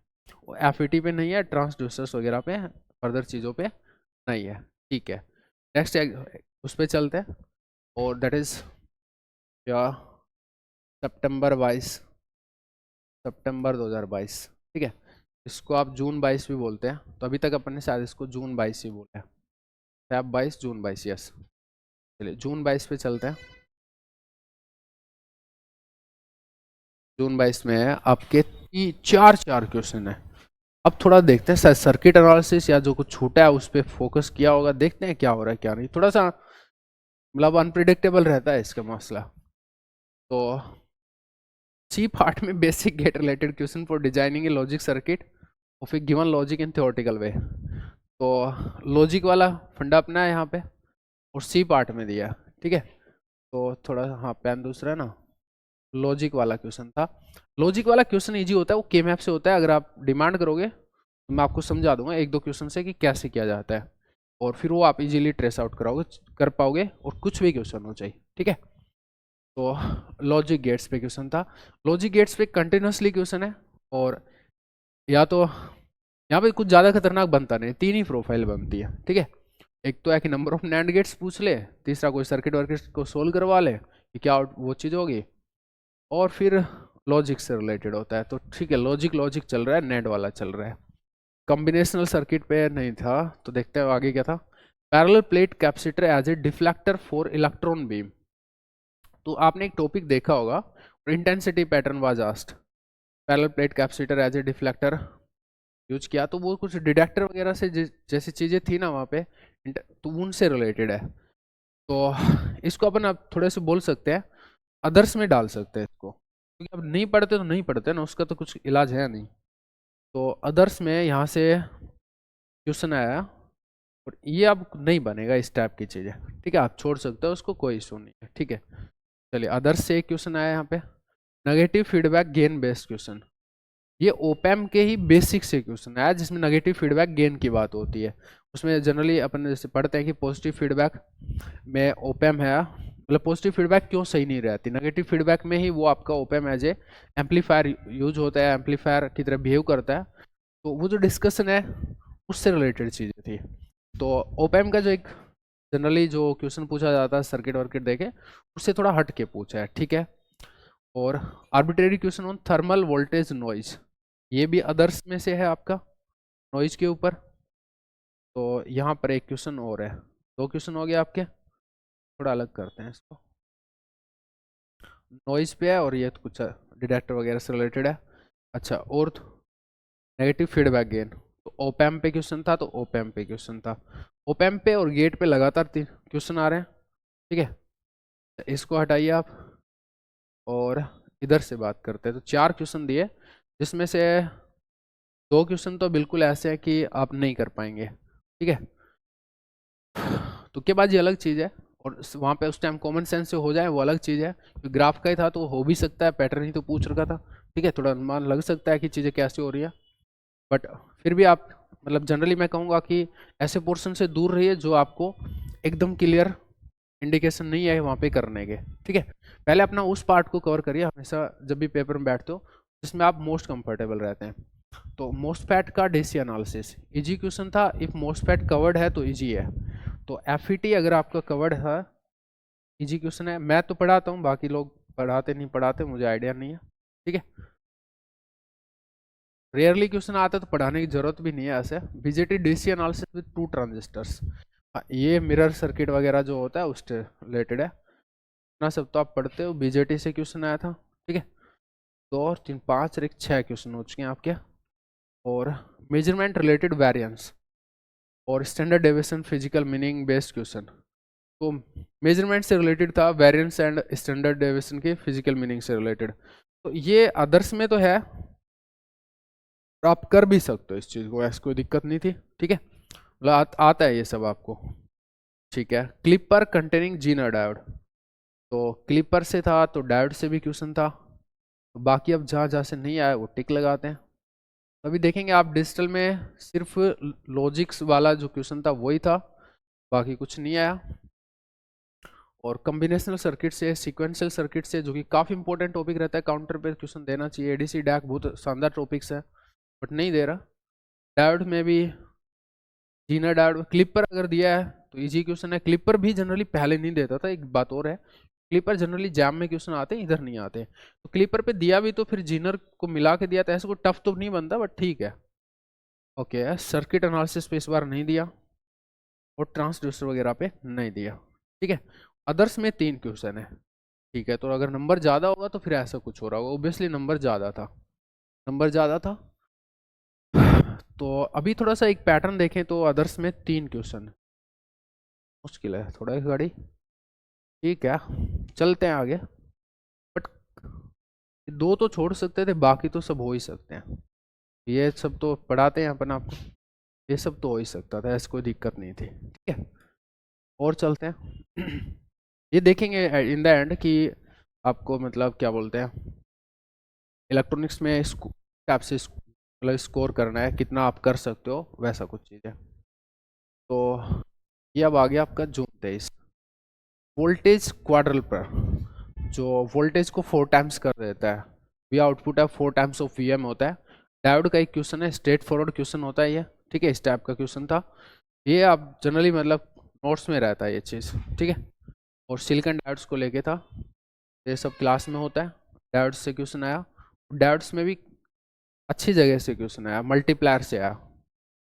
एफईटी पे नहीं है, ट्रांसड्यूसर्स वगैरह पे फर्दर चीज़ों पे नहीं है, ठीक है। नेक्स्ट उस पर चलते हैं, और दैट इज क्या, सितंबर 2022, ठीक है। इसको आप जून 22 भी बोलते हैं, तो अभी तक अपन ने शायद इसको जून 22 ही बोला है, फैब 22 जून 22, यस। चलिए जून 22 पे चलते हैं। जून 22 में है आपके चार क्वेश्चन है। अब थोड़ा देखते हैं, शायद सर्किट एनालिसिस या जो कुछ छूटा है उस पर फोकस किया होगा, देखते हैं क्या हो रहा है क्या नहीं। थोड़ा सा मतलब अनप्रिडिक्टेबल रहता है इसका मसला। तो सी पार्ट में basic gate related question for designing a logic circuit of a given logic in theoretical way. तो लॉजिक वाला फंडा अपना है यहाँ पे, और सी पार्ट में दिया, ठीक है। तो थोड़ा हाँ पेन दूसरा है ना, लॉजिक वाला क्वेश्चन था। लॉजिक वाला क्वेश्चन इजी होता है, वो के मैप से होता है, अगर आप डिमांड करोगे तो मैं आपको समझा दूंगा एक दो क्वेश्चन से कि कैसे किया जाता है, और फिर वो आप इजीली ट्रेस आउट कर पाओगे, और कुछ भी क्वेश्चन हो चाहिए, ठीक है। तो लॉजिक गेट्स पे क्वेश्चन था। लॉजिक गेट्स पे कंटिन्यूसली क्वेश्चन है, और या तो यहाँ पे कुछ ज़्यादा खतरनाक बनता नहीं, 3 ही प्रोफाइल बनती है, ठीक है। एक तो है कि नंबर ऑफ नैंड गेट्स पूछ ले, तीसरा कोई सर्किट वर्किट को सोल्व करवा ले कि क्या वो चीज़ होगी, और फिर लॉजिक से रिलेटेड होता है। तो ठीक है, लॉजिक चल रहा है, नैंड वाला चल रहा है। कॉम्बिनेशनल सर्किट पे नहीं था, तो देखते हैं आगे क्या था। Parallel plate capacitor as a deflector for electron beam. तो आपने एक टॉपिक देखा होगा, intensity pattern was asked, parallel plate capacitor as a deflector use किया, तो वो कुछ डिटेक्टर वगैरह से जैसी चीज़ें थी ना वहाँ पे, तो उनसे रिलेटेड है। तो इसको अपन अब थोड़े से बोल सकते हैं, अदर्स में डाल सकते हैं इसको, क्योंकि अब नहीं पढ़ते तो नहीं पढ़ते ना, उसका तो कुछ इलाज है नहीं। तो अदर्स में यहाँ से क्वेश्चन आया, और ये अब नहीं बनेगा इस टाइप की चीज़ें, ठीक है, आप छोड़ सकते हो उसको, कोई इशू नहीं है, ठीक है। चलिए अदर्स से एक क्वेश्चन आया यहाँ पे, negative feedback gain based question. ये ओपैम के ही बेसिक से क्वेश्चन आया, जिसमें नेगेटिव फीडबैक गेन की बात होती है। उसमें जनरली अपन जैसे पढ़ते हैं कि पॉजिटिव फीडबैक में ओपैम है, मतलब पॉजिटिव फीडबैक क्यों सही नहीं रहती, नेगेटिव फीडबैक में ही वो आपका op amp as a amplifier use होता है, एम्पलीफायर की तरह बिहेव करता है। तो वो जो डिस्कशन है उससे रिलेटेड चीज़ें थी। तो ओपैम का जो एक जनरली जो क्वेश्चन पूछा जाता है सर्किट वर्किट देखे, उससे थोड़ा हट के पूछा है, ठीक है। और arbitrary question on thermal voltage noise, ये भी अदर्स में से है आपका, नॉइज के ऊपर। तो यहाँ पर एक क्वेश्चन और है, 2 क्वेश्चन हो गए आपके। थोड़ा अलग करते हैं इसको, नॉइज पे है और ये तो कुछ डिटेक्टर वगैरह से रिलेटेड है। अच्छा, और नेगेटिव फीडबैक गेन, तो ओपैम पे क्वेश्चन था, तो ओपैम पे क्वेश्चन था, ओपैम पे और गेट पे लगातार 3 क्वेश्चन आ रहे हैं, ठीक है। इसको हटाइए आप, और इधर से बात करते हैं। तो 4 क्वेश्चन दिए, जिसमें से 2 क्वेश्चन तो बिल्कुल ऐसे हैं कि आप नहीं कर पाएंगे, ठीक है। तो के बाद ये अलग चीज़ है, और वहाँ पे उस टाइम कॉमन सेंस से हो जाए वो अलग चीज़ है। तो ग्राफ का ही था तो हो भी सकता है, पैटर्न ही तो पूछ रखा था, ठीक है, थोड़ा अनुमान लग सकता है कि चीज़ें कैसे हो रही है। बट फिर भी आप मतलब जनरली मैं कहूँगा कि ऐसे पोर्शन से दूर रहिए जो आपको एकदम क्लियर इंडिकेशन नहीं है वहाँ पे करने के, ठीक है। पहले अपना उस पार्ट को कवर करिए हमेशा जब भी पेपर में बैठते हो, जिसमें आप मोस्ट कंफर्टेबल रहते हैं। तो मोस्टफेट का डीसी एनालिसिस इजी क्वेश्चन था, इफ मोस्टफेट कवर्ड है तो इजी है। तो एफईटी अगर आपका कवर्ड है, इजी क्वेश्चन है। मैं तो पढ़ाता हूँ, बाकी लोग पढ़ाते नहीं पढ़ाते मुझे आइडिया नहीं है, ठीक है। रेयरली क्वेश्चन आता है तो पढ़ाने की जरूरत भी नहीं है ऐसे। BJT DC analysis with 2 transistors, ये मिरर सर्किट वगैरह जो होता है उससे रिलेटेड है। इतना सब तो आप पढ़ते हो, बीजेटी से क्वेश्चन आया था, ठीक है। 2 और 3 5 और 1 6 क्वेश्चन हो चुके हैं आपके। और मेजरमेंट रिलेटेड वेरिएंस और standard deviation physical meaning based question. तो मेजरमेंट से रिलेटेड था, वेरिएंस एंड स्टैंडर्ड डेविएशन के फिजिकल मीनिंग से रिलेटेड। तो ये अदर्स में तो है, और आप कर भी सकते हो इस चीज़ को, ऐसी कोई दिक्कत नहीं थी, ठीक है। मतलब आता है ये सब आपको, ठीक है। क्लिपर कंटेनिंग जीन डायोड, तो क्लिपर से था तो डायोड से भी क्वेश्चन था। तो बाकी अब जहाँ जहाँ से नहीं आया वो टिक लगाते हैं। अभी देखेंगे आप डिजिटल में सिर्फ लॉजिक्स वाला जो क्वेश्चन था वही था, बाकी कुछ नहीं आया। और कॉम्बिनेशनल सर्किट से, सीक्वेंशियल सर्किट से, जो कि काफ़ी इंपॉर्टेंट टॉपिक रहता है, काउंटर पे क्वेश्चन देना चाहिए। एडीसी डैक बहुत शानदार टॉपिक्स है, बट नहीं दे रहा। डायोड में भी जीना डायोड, क्लिपर अगर दिया है तो इजी क्वेश्चन है। क्लिपर भी जनरली पहले नहीं देता था, एक बात और है, क्लिपर जनरली जैम में क्वेश्चन आते हैं, इधर नहीं आते। तो क्लिपर पे दिया भी तो फिर जीनर को मिला के दिया, तो ऐसे कोई टफ तो नहीं बनता, बट ठीक है। ओके, सर्किट एनालिसिस पे इस बार नहीं दिया, और ट्रांसड्यूसर वगैरह पे नहीं दिया, ठीक है। अदर्स में 3 क्वेश्चन है, ठीक है। तो अगर नंबर ज़्यादा होगा तो फिर ऐसा कुछ हो रहा होगा, ओब्वियसली नंबर ज़्यादा था, नंबर ज़्यादा था। तो अभी थोड़ा सा एक पैटर्न देखें तो अदर्स में 3 क्वेश्चन, मुश्किल है थोड़ा गाड़ी, ठीक है। चलते हैं आगे, बट 2 तो छोड़ सकते थे, बाकी तो सब हो ही सकते हैं। ये सब तो पढ़ाते हैं अपन आपको, ये सब तो हो ही सकता था, ऐसी कोई दिक्कत नहीं थी, ठीक है। और चलते हैं ये देखेंगे इन द एंड कि आपको मतलब क्या बोलते हैं, इलेक्ट्रॉनिक्स में टाइप से मतलब स्कोर करना है, कितना आप कर सकते हो, वैसा कुछ चीज़ है। तो ये अब आ गया आपका जून 23, वोल्टेज क्वाड्रल पर, जो वोल्टेज को 4 टाइम्स कर देता है। वी आउटपुट है 4 टाइम्स ऑफ वी एम होता है। डायोड का एक क्वेश्चन है, स्ट्रेट फॉरवर्ड क्वेश्चन होता है ये, ठीक है। इस टाइप का क्वेश्चन था ये, आप जनरली मतलब नोट्स में रहता है ये चीज़, ठीक है। और सिलिकॉन डायोड्स को लेके था, ये सब क्लास में होता है। डायोड्स से क्वेश्चन आया, डायोड्स में भी अच्छी जगह से क्वेश्चन आया, मल्टीप्लायर से आया,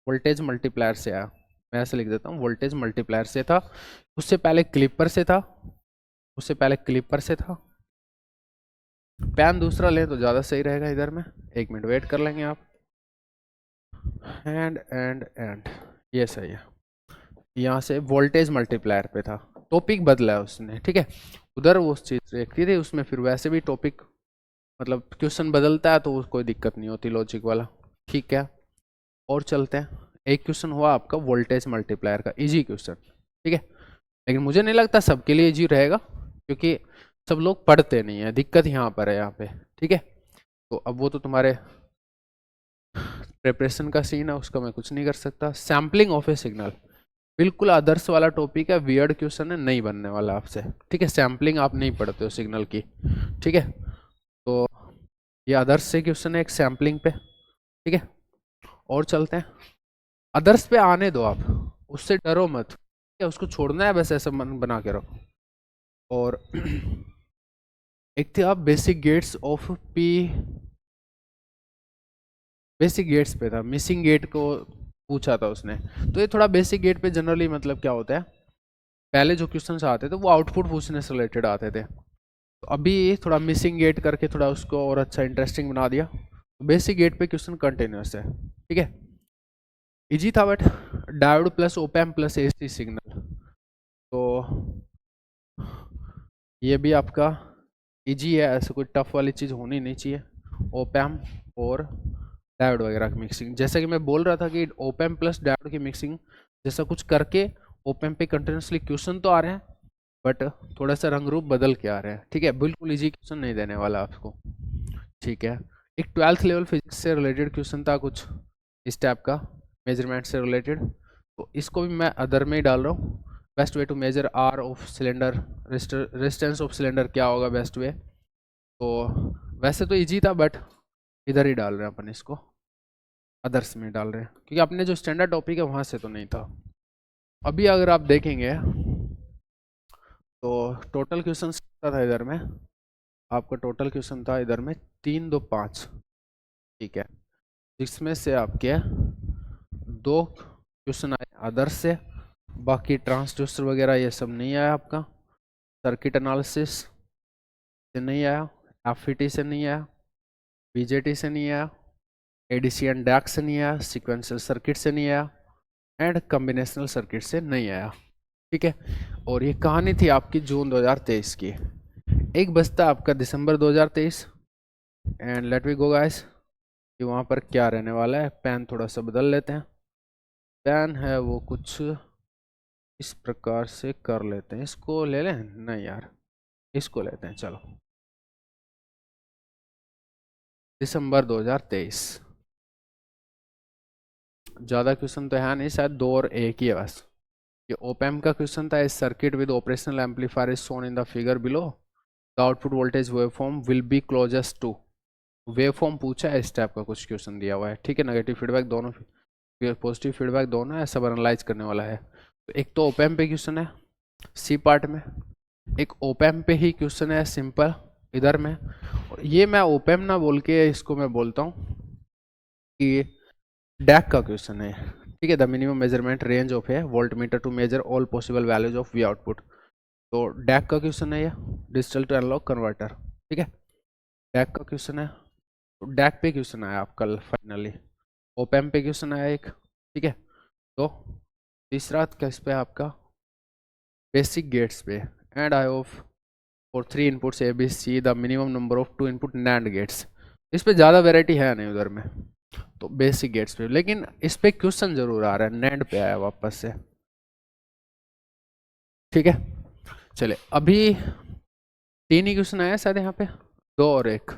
वोल्टेज मल्टीप्लायर से आया। मैं ऐसे लिख देता हूँ, वोल्टेज मल्टीप्लायर से था। उससे पहले क्लिपर से था, उससे पहले क्लिपर से था। पेन दूसरा लें तो ज़्यादा सही रहेगा इधर में, 1 मिनट वेट कर लेंगे आप। एंड ये सही है। यहाँ से वोल्टेज मल्टीप्लायर पे था, टॉपिक बदला है उसने, ठीक है। उधर वो चीज़ देखती थी, उसमें फिर वैसे भी टॉपिक मतलब क्वेश्चन बदलता है तो कोई दिक्कत नहीं होती लॉजिक वाला, ठीक है। और चलते हैं, एक क्वेश्चन हुआ आपका वोल्टेज मल्टीप्लायर का, इजी क्वेश्चन, ठीक है। लेकिन मुझे नहीं लगता सबके लिए इजी रहेगा, क्योंकि सब लोग पढ़ते नहीं है, दिक्कत यहाँ पर है, यहाँ पे, ठीक है। तो अब वो तो तुम्हारे प्रिपरेशन का सीन है, उसका मैं कुछ नहीं कर सकता। सैम्पलिंग ऑफ ए सिग्नल, बिल्कुल आदर्श वाला टॉपिक है, वियर्ड क्वेश्चन है, नहीं बनने वाला आपसे, ठीक है। सैम्पलिंग आप नहीं पढ़ते हो सिग्नल की, ठीक है। तो ये आदर्श से क्वेश्चन है एक सैम्पलिंग पे, ठीक है। और चलते हैं, अदर्स पे आने दो आप, उससे डरो मत, क्या उसको छोड़ना है, बस ऐसा मन बना के रखो। और एक थे आप basic gates of P, basic gates पे था, मिसिंग गेट को पूछा था उसने। तो ये थोड़ा बेसिक गेट पे जनरली मतलब क्या होता है, पहले जो क्वेश्चन आते थे वो आउटपुट पूछने से रिलेटेड आते थे। तो अभी थोड़ा मिसिंग गेट करके थोड़ा उसको और अच्छा इंटरेस्टिंग बना दिया। बेसिक गेट पे क्वेश्चन कंटिन्यूस है, ठीक है। इजी था, but diode plus op-amp plus AC signal, तो ये भी आपका इजी है, ऐसे कोई टफ वाली चीज़ होनी नहीं चाहिए। ओपैम्प और डायोड वगैरह की मिक्सिंग, जैसा कि मैं बोल रहा था कि ओपैम्प प्लस डायोड की मिक्सिंग जैसा कुछ करके ओपैम्प पे कंटिन्यूसली क्वेश्चन तो आ रहे हैं, बट थोड़ा सा रंग रूप बदल के आ रहे हैं, ठीक है। बिल्कुल इजी क्वेश्चन नहीं देने वाला आपको, ठीक है। एक 12th लेवल फिजिक्स से रिलेटेड क्वेश्चन था कुछ इस टाइप का, मेजरमेंट से रिलेटेड, तो इसको भी मैं अदर में ही डाल रहा हूँ। Best way to measure R of cylinder, resistance of cylinder क्या होगा बेस्ट वे। तो वैसे तो इजी था, बट इधर ही डाल रहे हैं अपन इसको, अदर्स में डाल रहे हैं, क्योंकि अपने जो स्टैंडर्ड टॉपिक है वहाँ से तो नहीं था। अभी अगर आप देखेंगे तो टोटल क्वेश्चन था इधर में, आपका टोटल क्वेश्चन था इधर में 3 2 5, ठीक है। जिसमें से आपके 2 क्वेश्चन आए अदर्स से, बाकी ट्रांसड्यूसर वगैरह ये सब नहीं आया आपका। सर्किट एनालिसिस से नहीं आया, एफईटी से नहीं आया, बीजेटी से नहीं आया, एडीसी एंड डैक से नहीं आया, सीक्वेंशियल सर्किट से नहीं आया, एंड कॉम्बिनेशनल सर्किट से नहीं आया। ठीक है, और ये कहानी थी आपकी जून 2023 की। एक बचता आपका दिसंबर 2023, and let we go guys कि वहाँ पर क्या रहने वाला है। पेन थोड़ा सा बदल लेते हैं, पेन है वो कुछ इस प्रकार से कर लेते हैं। इसको ले लें, नहीं यार इसको लेते हैं, चलो दिसंबर 2023। ज़्यादा क्वेश्चन तो है नहीं, शायद 2 और 1 ही है बस। ये ओपैम का क्वेश्चन था। इस circuit with operational amplifier is shown in the figure below, the output voltage waveform will be closest to. Waveform पूछा है, इस टाइप का कुछ क्वेश्चन दिया हुआ है। ठीक है, नेगेटिव फीडबैक दोनों, पॉजिटिव फीडबैक दोनों है, सब एनालाइज करने वाला है। तो एक तो ओपैम पे क्वेश्चन है सी पार्ट में, एक ओपैम पे ही क्वेश्चन है सिंपल इधर में। और ये मैं ओपैम ना बोल के इसको मैं बोलता हूँ कि डैक का क्वेश्चन है। ठीक है, the minimum measurement range of है voltmeter to measure all possible values of V output. तो डैक का क्वेश्चन है ये, डिजिटल टू एनालॉग कन्वर्टर। ठीक है, डैक का क्वेश्चन है। तो डैक पे क्वेश्चन आया आप कल फाइनली, ओपैम पे क्वेश्चन आया एक। ठीक है, तो तीसरा किस पे आपका बेसिक गेट्स पे, and I of for 3 inputs A B C the minimum number of 2 input NAND gates. इस पे ज़्यादा वेराइटी है नहीं उधर में, तो बेसिक गेट्स पे, लेकिन इस पे क्वेश्चन जरूर आ रहा है, नैंड पे आया वापस से। ठीक है, चले अभी 3 ही क्वेश्चन आया शायद यहाँ पे, 2 और 1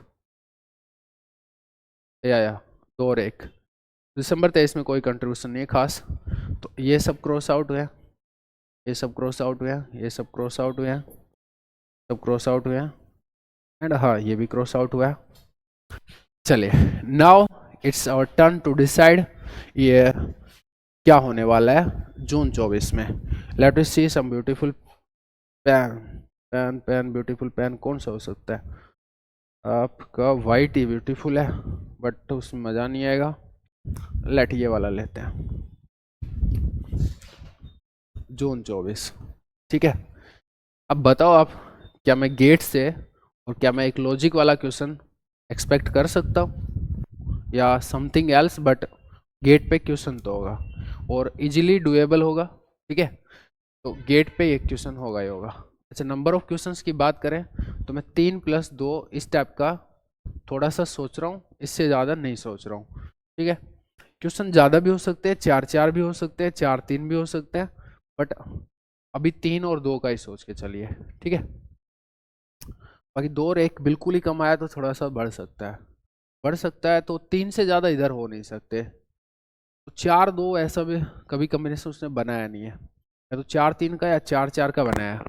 या 2 और 1। दिसंबर 23 में कोई कंट्रीब्यूशन नहीं है खास। तो ये सब क्रॉस आउट हुआ, ये सब क्रॉस आउट हुआ, ये सब क्रॉस आउट हुआ, सब क्रॉस आउट हुआ, एंड हाँ ये भी क्रॉस आउट हुआ। चलिए now it's our turn to decide ये क्या होने वाला है जून 24 में। Let us see some beautiful pen, pen pen beautiful pen कौन सा हो सकता है आपका? वाइट ही ब्यूटीफुल है बट उसमें मज़ा नहीं आएगा। लेट ये वाला लेते हैं, जून 24। ठीक है, अब बताओ आप, क्या मैं गेट से और क्या मैं एक लॉजिक वाला क्वेश्चन एक्सपेक्ट कर सकता हूँ या समथिंग एल्स, बट गेट पे क्वेश्चन तो होगा और इजीली डुएबल होगा। ठीक है, तो गेट पे एक क्वेश्चन होगा ही होगा। अच्छा, नंबर ऑफ क्वेश्चंस की बात करें तो मैं 3+2 इस टाइप का थोड़ा सा सोच रहा हूँ, इससे ज़्यादा नहीं सोच रहा हूँ। ठीक है, क्वेश्चन ज़्यादा भी हो सकते हैं, 4-4 भी हो सकते हैं, 4-3 भी हो सकते हैं, बट अभी 3 और 2 का ही सोच के चलिए। ठीक है, बाकी 2 और 1 बिल्कुल ही कम आया तो थोड़ा सा बढ़ सकता है, बढ़ सकता है। तो 3 से ज़्यादा इधर हो नहीं सकते, तो 4-2 ऐसा भी कभी कॉम्बिनेशन उसने बनाया नहीं है, या तो 4-3 का या 4-4 का बनाया,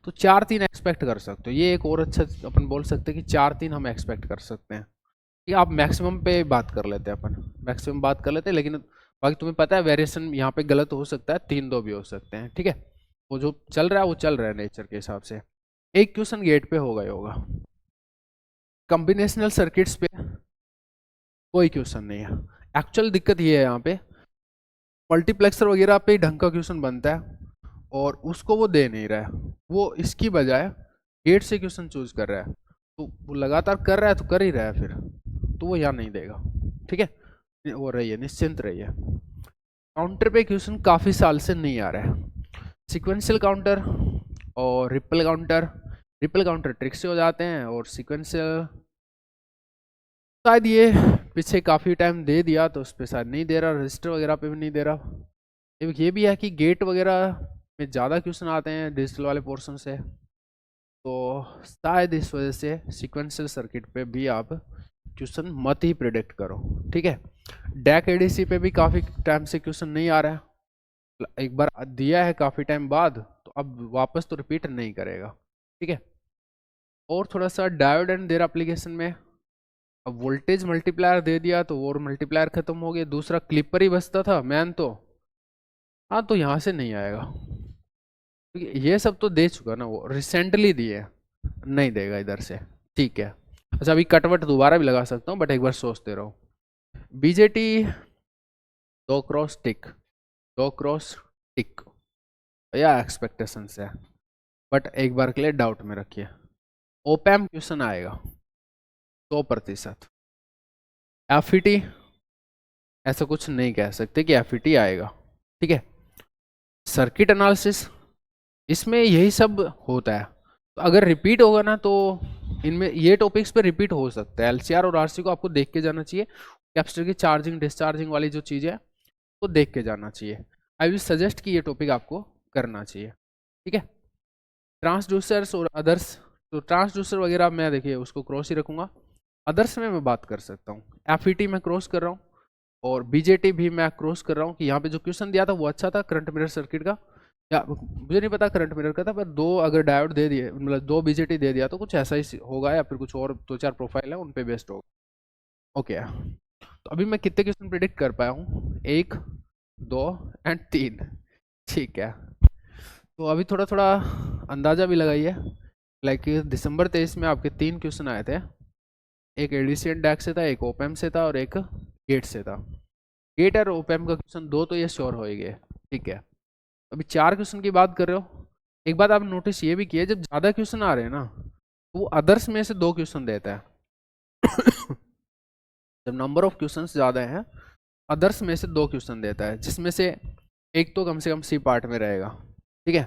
तो 4-3 एक्सपेक्ट कर सकते हो। ये एक और अच्छा अपन बोल सकते हैं कि 4-3 हम एक्सपेक्ट कर सकते हैं। ये आप मैक्सिमम पे बात कर लेते हैं, अपन मैक्सिमम बात कर लेते हैं, लेकिन बाकी तुम्हें पता है वेरिएशन यहाँ पे गलत हो सकता है, 3-2 भी हो सकते हैं। ठीक है, वो जो चल रहा है वो चल रहा है नेचर के हिसाब से। एक क्वेश्चन गेट पे होगा ही होगा। कॉम्बिनेशनल सर्किट्स पे कोई क्वेश्चन नहीं है। एक्चुअल दिक्कत ये है यहाँ पे, मल्टीप्लेक्सर वगैरह पे ढंग का क्वेश्चन बनता है और उसको वो दे नहीं रहा है, वो इसकी बजाय गेट से क्वेश्चन चूज कर रहा है। तो वो लगातार कर रहा है तो कर ही रहा है फिर, तो वो यहाँ नहीं देगा। ठीक है, वो रही है, निश्चिंत रही है। काउंटर पे क्वेश्चन काफ़ी साल से नहीं आ रहा है। सीक्वेंशियल काउंटर और रिपल काउंटर ट्रिक से हो जाते हैं, और सीक्वेंशियल शायद ये पीछे काफ़ी टाइम दे दिया तो उस पर शायद नहीं दे रहा, रजिस्टर वगैरह पे भी नहीं दे रहा। ये भी है कि गेट वगैरह में ज़्यादा क्वेश्चन आते हैं डिजिटल वाले पोर्शन से, तो शायद इस वजह से सीक्वेंशियल सर्किट पे भी आप क्वेश्चन मत ही प्रिडिक्ट करो। ठीक है, डैक एडीसी पे भी काफ़ी टाइम से क्वेश्चन नहीं आ रहा है, एक बार दिया है काफ़ी टाइम बाद, तो अब वापस तो रिपीट नहीं करेगा। ठीक है, और थोड़ा सा डायोड एंड देयर एप्लीकेशन में, अब वोल्टेज मल्टीप्लायर दे दिया तो और मल्टीप्लायर खत्म हो गया, दूसरा क्लिपर ही बचता था मैन तो। हाँ, तो यहाँ से नहीं आएगा क्योंकि ये सब तो दे चुका ना, वो रिसेंटली दिए, नहीं देगा इधर से। ठीक है, अच्छा अभी कटवट दोबारा भी लगा सकता हूँ, बट एक बार सोचते रहो। बीजेटी 2 क्रॉस टिक, 2 क्रॉस टिक या एक्सपेक्टेशन है। बट एक बार के लिए डाउट में रखिए, ओपैम क्वेश्चन आएगा 100%। एफईटी ऐसा कुछ नहीं कह सकते कि एफईटी आएगा, ठीक है। सर्किट एनालिसिस, इसमें यही सब होता है, तो अगर रिपीट होगा ना तो इनमें ये टॉपिक्स पे रिपीट हो सकता है। एलसीआर और आरसी को आपको देख के जाना चाहिए, कैपेसिटर की चार्जिंग डिस्चार्जिंग वाली जो चीज़ है वो देख के जाना चाहिए। आई विल सजेस्ट कि ये टॉपिक आपको करना चाहिए, ठीक है। ट्रांसड्यूसर्स और अदर्स, तो ट्रांसड्यूसर वगैरह मैं देखिए उसको क्रॉस ही रखूंगा। अदर्स में मैं बात कर सकता हूँ, एफईटी में क्रॉस कर रहा हूँ और बीजेटी भी मैं क्रॉस कर रहा हूँ कि यहाँ पे जो क्वेश्चन दिया था वो अच्छा था करंट मिरर सर्किट का, या मुझे नहीं पता करंट मिरर का था, पर दो अगर डायोड दे दिए, मतलब दो बीजेटी दे दिया तो कुछ ऐसा ही होगा, या फिर कुछ और दो चार प्रोफाइल है उन पे बेस्ड होगा। ओके, तो अभी मैं कितने क्वेश्चन प्रिडिक्ट कर पाया हूँ, 1 2 एंड 3, ठीक है। तो अभी थोड़ा थोड़ा अंदाज़ा भी लगाइए, लाइक दिसंबर 23 में आपके 3 क्वेश्चन आए थे, एक एडीसी एंड डैक से था, एक ओपैम से था और एक गेट से था। गेट और ओपैम का क्वेश्चन 2 तो ये श्योर हो ही गए, ठीक है। अभी 4 क्वेश्चन की बात कर रहे हो। एक बात आप नोटिस ये भी किए, जब ज़्यादा क्वेश्चन आ रहे हैं ना तो वो अदर्स में से 2 क्वेश्चन देता है। जब नंबर ऑफ क्वेश्चन ज़्यादा हैं, अदर्स में से 2 क्वेश्चन देता है, जिसमें से एक तो कम से कम सी पार्ट में रहेगा, ठीक है,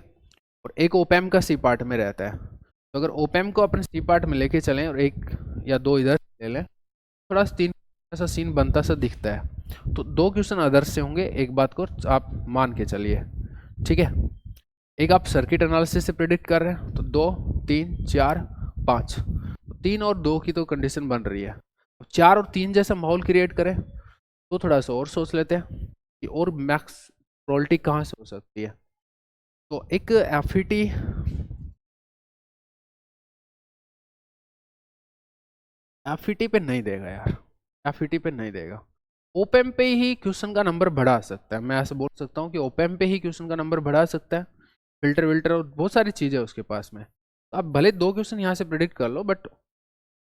और एक ओपैम का सी पार्ट में रहता है। तो अगर ओपैम को अपने सी पार्ट में लेके चलें और 1 या 2 इधर ले लें, थोड़ा 3 ऐसा सीन बनता सा दिखता है। तो 2 क्वेश्चन अदर्स से होंगे, एक बात को आप मान के चलिए, ठीक है। एक आप सर्किट एनालिसिस से प्रिडिक्ट कर रहे हैं, तो 2 3 4 5, 3 और 2 की तो कंडीशन बन रही है। 4 और 3 जैसा माहौल क्रिएट करें तो थोड़ा सा और सोच लेते हैं कि और मैक्स प्रोबेबिलिटी कहाँ से हो सकती है। तो एक एफईटी, एफईटी पे नहीं देगा यार, एफईटी पे नहीं देगा। ओपैम पे ही क्वेश्चन का नंबर बढ़ा सकता है, मैं ऐसे बोल सकता हूँ कि ओपैम पे ही क्वेश्चन का नंबर बढ़ा सकता है, फिल्टर विल्टर और बहुत सारी चीज़ें उसके पास में। तो आप भले 2 क्वेश्चन यहाँ से प्रिडिक्ट कर लो, बट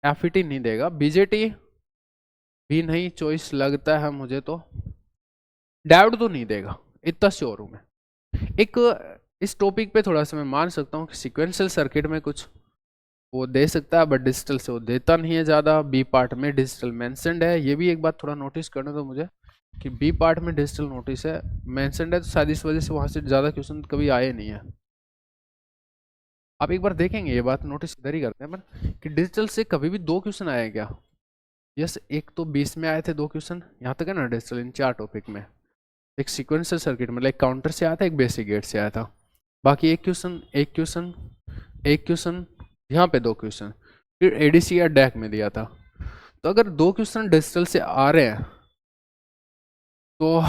एफईटी नहीं देगा। बीजेटी भी नहीं चॉइस लगता है मुझे, तो डायोड तो नहीं देगा, इतना श्योर हूँ मैं। एक इस टॉपिक पे थोड़ा सा मैं मान सकता हूँ कि सीक्वेंशियल सर्किट में कुछ वो दे सकता है, बट डिजिटल से वो देता नहीं है ज़्यादा। बी पार्ट में डिजिटल मैंशनड है, ये भी एक बात थोड़ा नोटिस करने दो मुझे कि बी पार्ट में डिजिटल नोटिस है मैंशनड है, तो शायद इस वजह से वहाँ से ज़्यादा क्वेश्चन कभी आए नहीं है। आप एक बार देखेंगे, ये बात नोटिस इधर ही करते हैं अपन कि डिजिटल से कभी भी 2 क्वेश्चन आए क्या? यस, एक तो 20 में आए थे 2 क्वेश्चन, यहाँ तक है ना डिजिटल, इन 4 टॉपिक में। एक सीक्वेंशियल सर्किट में लाइक काउंटर से आया था, एक बेसिक गेट से आया था। बाकी एक क्वेश्चन एक क्वेश्चन एक क्वेश्चन, यहाँ पे 2 क्वेश्चन, फिर एडीसी या डैक में दिया था। तो अगर 2 क्वेश्चन डिजिटल से आ रहे हैं तो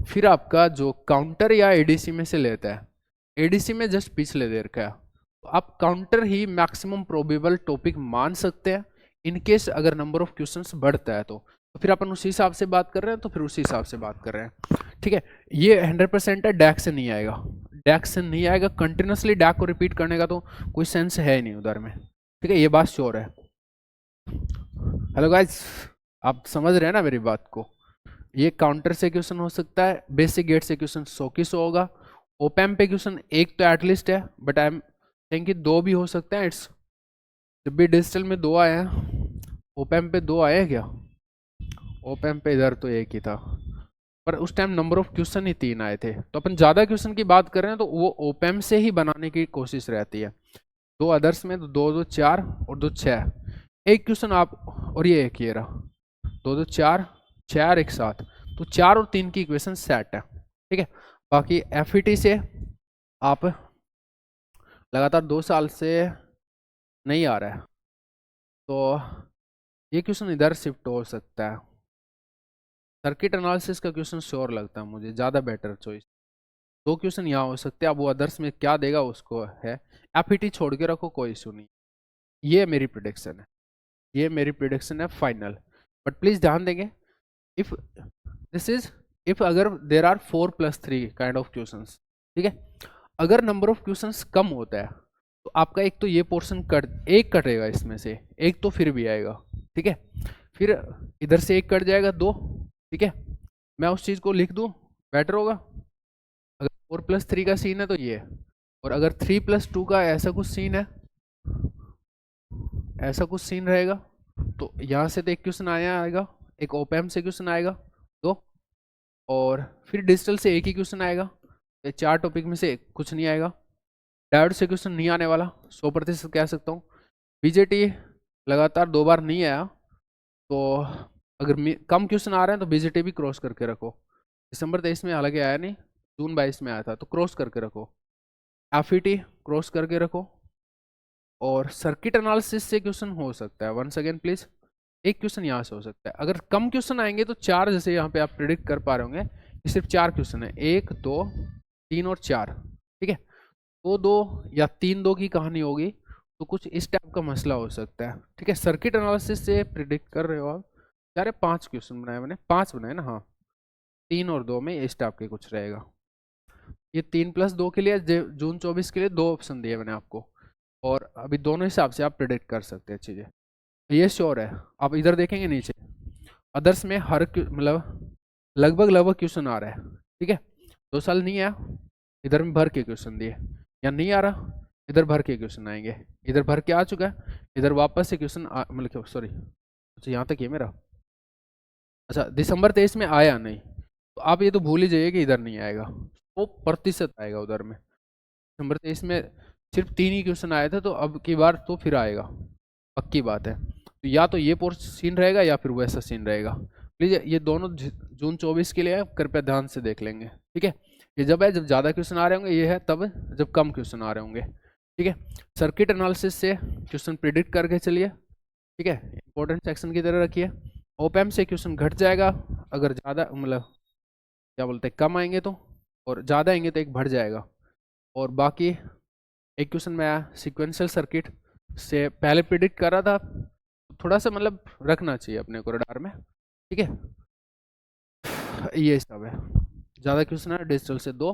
फिर आपका जो काउंटर या एडीसी में से लेता है, एडीसी में जस्ट पिछले देर का, तो आप काउंटर ही मैक्सिमम प्रोबेबल टॉपिक मान सकते हैं इनकेस अगर नंबर ऑफ क्वेश्चंस बढ़ता है तो फिर अपन उसी हिसाब से बात कर रहे हैं, तो फिर उसी हिसाब से बात कर रहे हैं, ठीक है। ये 100% है, डैक से नहीं आएगा, डैक से नहीं आएगा। कंटिन्यूसली डैक को रिपीट करने का तो कोई सेंस है ही नहीं उधर में, ठीक है, ये बात श्योर है। हेलो गाइस, आप समझ रहे हैं ना मेरी बात को? ये काउंटर से क्वेश्चन हो सकता है, बेसिक गेट से क्वेश्चन 100 की 100 होगा। ओपैम पे क्वेश्चन एक तो एटलीस्ट है, बट आई एम सेइंग कि 2 भी हो सकते हैं। इट्स जब भी डिजिटल में 2 आए हैं, ओपैम पे 2 आए हैं क्या? ओपैम पे इधर तो एक ही था, पर उस टाइम नंबर ऑफ क्वेश्चन ही 3 आए थे। तो अपन ज़्यादा क्वेश्चन की बात कर रहे हैं तो वो ओपैम से ही बनाने की कोशिश रहती है। 2 अदर्स में तो 2 2 4 और 2 6, एक क्वेश्चन आप, और ये एक ये रहा, 2 2 4 4 एक साथ, तो 4 और 3 की इक्वेशन सेट है, ठीक है। बाकी एफईटी से आप लगातार 2 साल से नहीं आ रहा है, तो ये क्वेश्चन इधर शिफ्ट हो सकता है। सर्किट एनालिसिस का क्वेश्चन श्योर लगता है मुझे ज़्यादा बेटर चॉइस। 2 क्वेश्चन यहाँ हो सकते हैं, अब वो अदर्स में क्या देगा उसको है। एफईटी छोड़ के रखो, कोई इशू नहीं। ये मेरी प्रिडिक्शन है, ये मेरी प्रिडिक्शन है फाइनल। बट प्लीज़ ध्यान देंगे, इफ दिस इज इफ अगर there are 4+3 kind of questions, ठीक है, अगर नंबर ऑफ क्वेश्चंस कम होता है तो आपका एक तो ये पोर्शन एक कटेगा, इसमें से एक तो फिर भी आएगा, ठीक है। फिर इधर से एक कट जाएगा 2, ठीक है। मैं उस चीज़ को लिख दूँ, बेटर होगा। अगर 4+3 का सीन है तो ये और अगर 3+2 का ऐसा कुछ सीन है, ऐसा कुछ सीन रहेगा, तो यहाँ से तो एक क्वेश्चन आएगा, एक ओपैम से क्वेश्चन आएगा 2, और फिर डिजिटल से एक ही क्वेश्चन आएगा। ये 4 टॉपिक में से कुछ नहीं आएगा। डायोड से क्वेश्चन नहीं आने वाला, 100% कह सकता हूँ। बीजेटी लगातार 2 बार नहीं आया, तो अगर कम क्वेश्चन आ रहे हैं तो बीजेटी भी क्रॉस करके रखो। दिसंबर 23 में हालांकि आया नहीं, जून 22 में आया था, तो क्रॉस करके रखो। एफईटी क्रॉस करके रखो। और सर्किट एनालिसिस से क्वेश्चन हो सकता है, वंस अगेन प्लीज, एक क्वेश्चन यहाँ से हो सकता है। अगर कम क्वेश्चन आएंगे तो 4, जैसे यहाँ पे आप प्रिडिक्ट कर पा रहे होंगे, ये सिर्फ 4 क्वेश्चन है, 1 2 3 और 4, ठीक है। 2 2 या 3 2 की कहानी होगी, तो कुछ इस टाइप का मसला हो सकता है, ठीक है। सर्किट एनालिसिस से प्रिडिक्ट कर रहे हो आप, 4 5 क्वेश्चन बनाए मैंने, 5 बनाए ना, हाँ, 3 और 2 में इस टाइप के कुछ रहेगा। ये 3+2 के लिए, जून 24 के लिए 2 ऑप्शन दिए मैंने आपको, और अभी दोनों हिसाब से आप प्रिडिक्ट कर सकते हैं चीज़ें, ये श्योर है। आप इधर देखेंगे नीचे, अदर्स में हर मतलब लगभग लगभग क्वेश्चन आ रहा है, ठीक है। 2 साल नहीं आया, इधर में भर के क्वेश्चन दिए, या नहीं आ रहा, इधर भर के क्वेश्चन आएंगे, इधर भर के आ चुका है, इधर वापस से क्वेश्चन मतलब सॉरी, अच्छा यहाँ तक ये मेरा, अच्छा दिसंबर 23 में आया नहीं, तो आप ये तो भूल ही जाइए कि इधर नहीं आएगा, 100% आएगा उधर में। दिसंबर 23 में सिर्फ 3 ही क्वेश्चन आए थे, तो अब की बार तो फिर आएगा, पक्की बात है। तो या तो ये पोर्शन सीन रहेगा या फिर वैसा सीन रहेगा। प्लीज ये दोनों जून 24 के लिए कृपया ध्यान से देख लेंगे, ठीक है। ये जब है जब ज़्यादा क्वेश्चन आ रहे होंगे, ये है तब जब कम क्वेश्चन आ रहे होंगे, ठीक है। सर्किट एनालिसिस से क्वेश्चन प्रिडिक्ट करके चलिए, ठीक है, इंपॉर्टेंट सेक्शन की तरह रखिए। ओपैम से क्वेश्चन घट जाएगा, अगर ज़्यादा मतलब क्या बोलते हैं कम आएंगे तो, और ज़्यादा आएंगे तो एक बढ़ जाएगा। और बाकी एक क्वेश्चन मैं सिक्वेंशियल सर्किट से पहले प्रिडिक्ट कर रहा था, थोड़ा सा मतलब रखना चाहिए अपने को रडार में, ठीक है। ये सब है, ज़्यादा क्वेश्चन है डिजिटल से 2,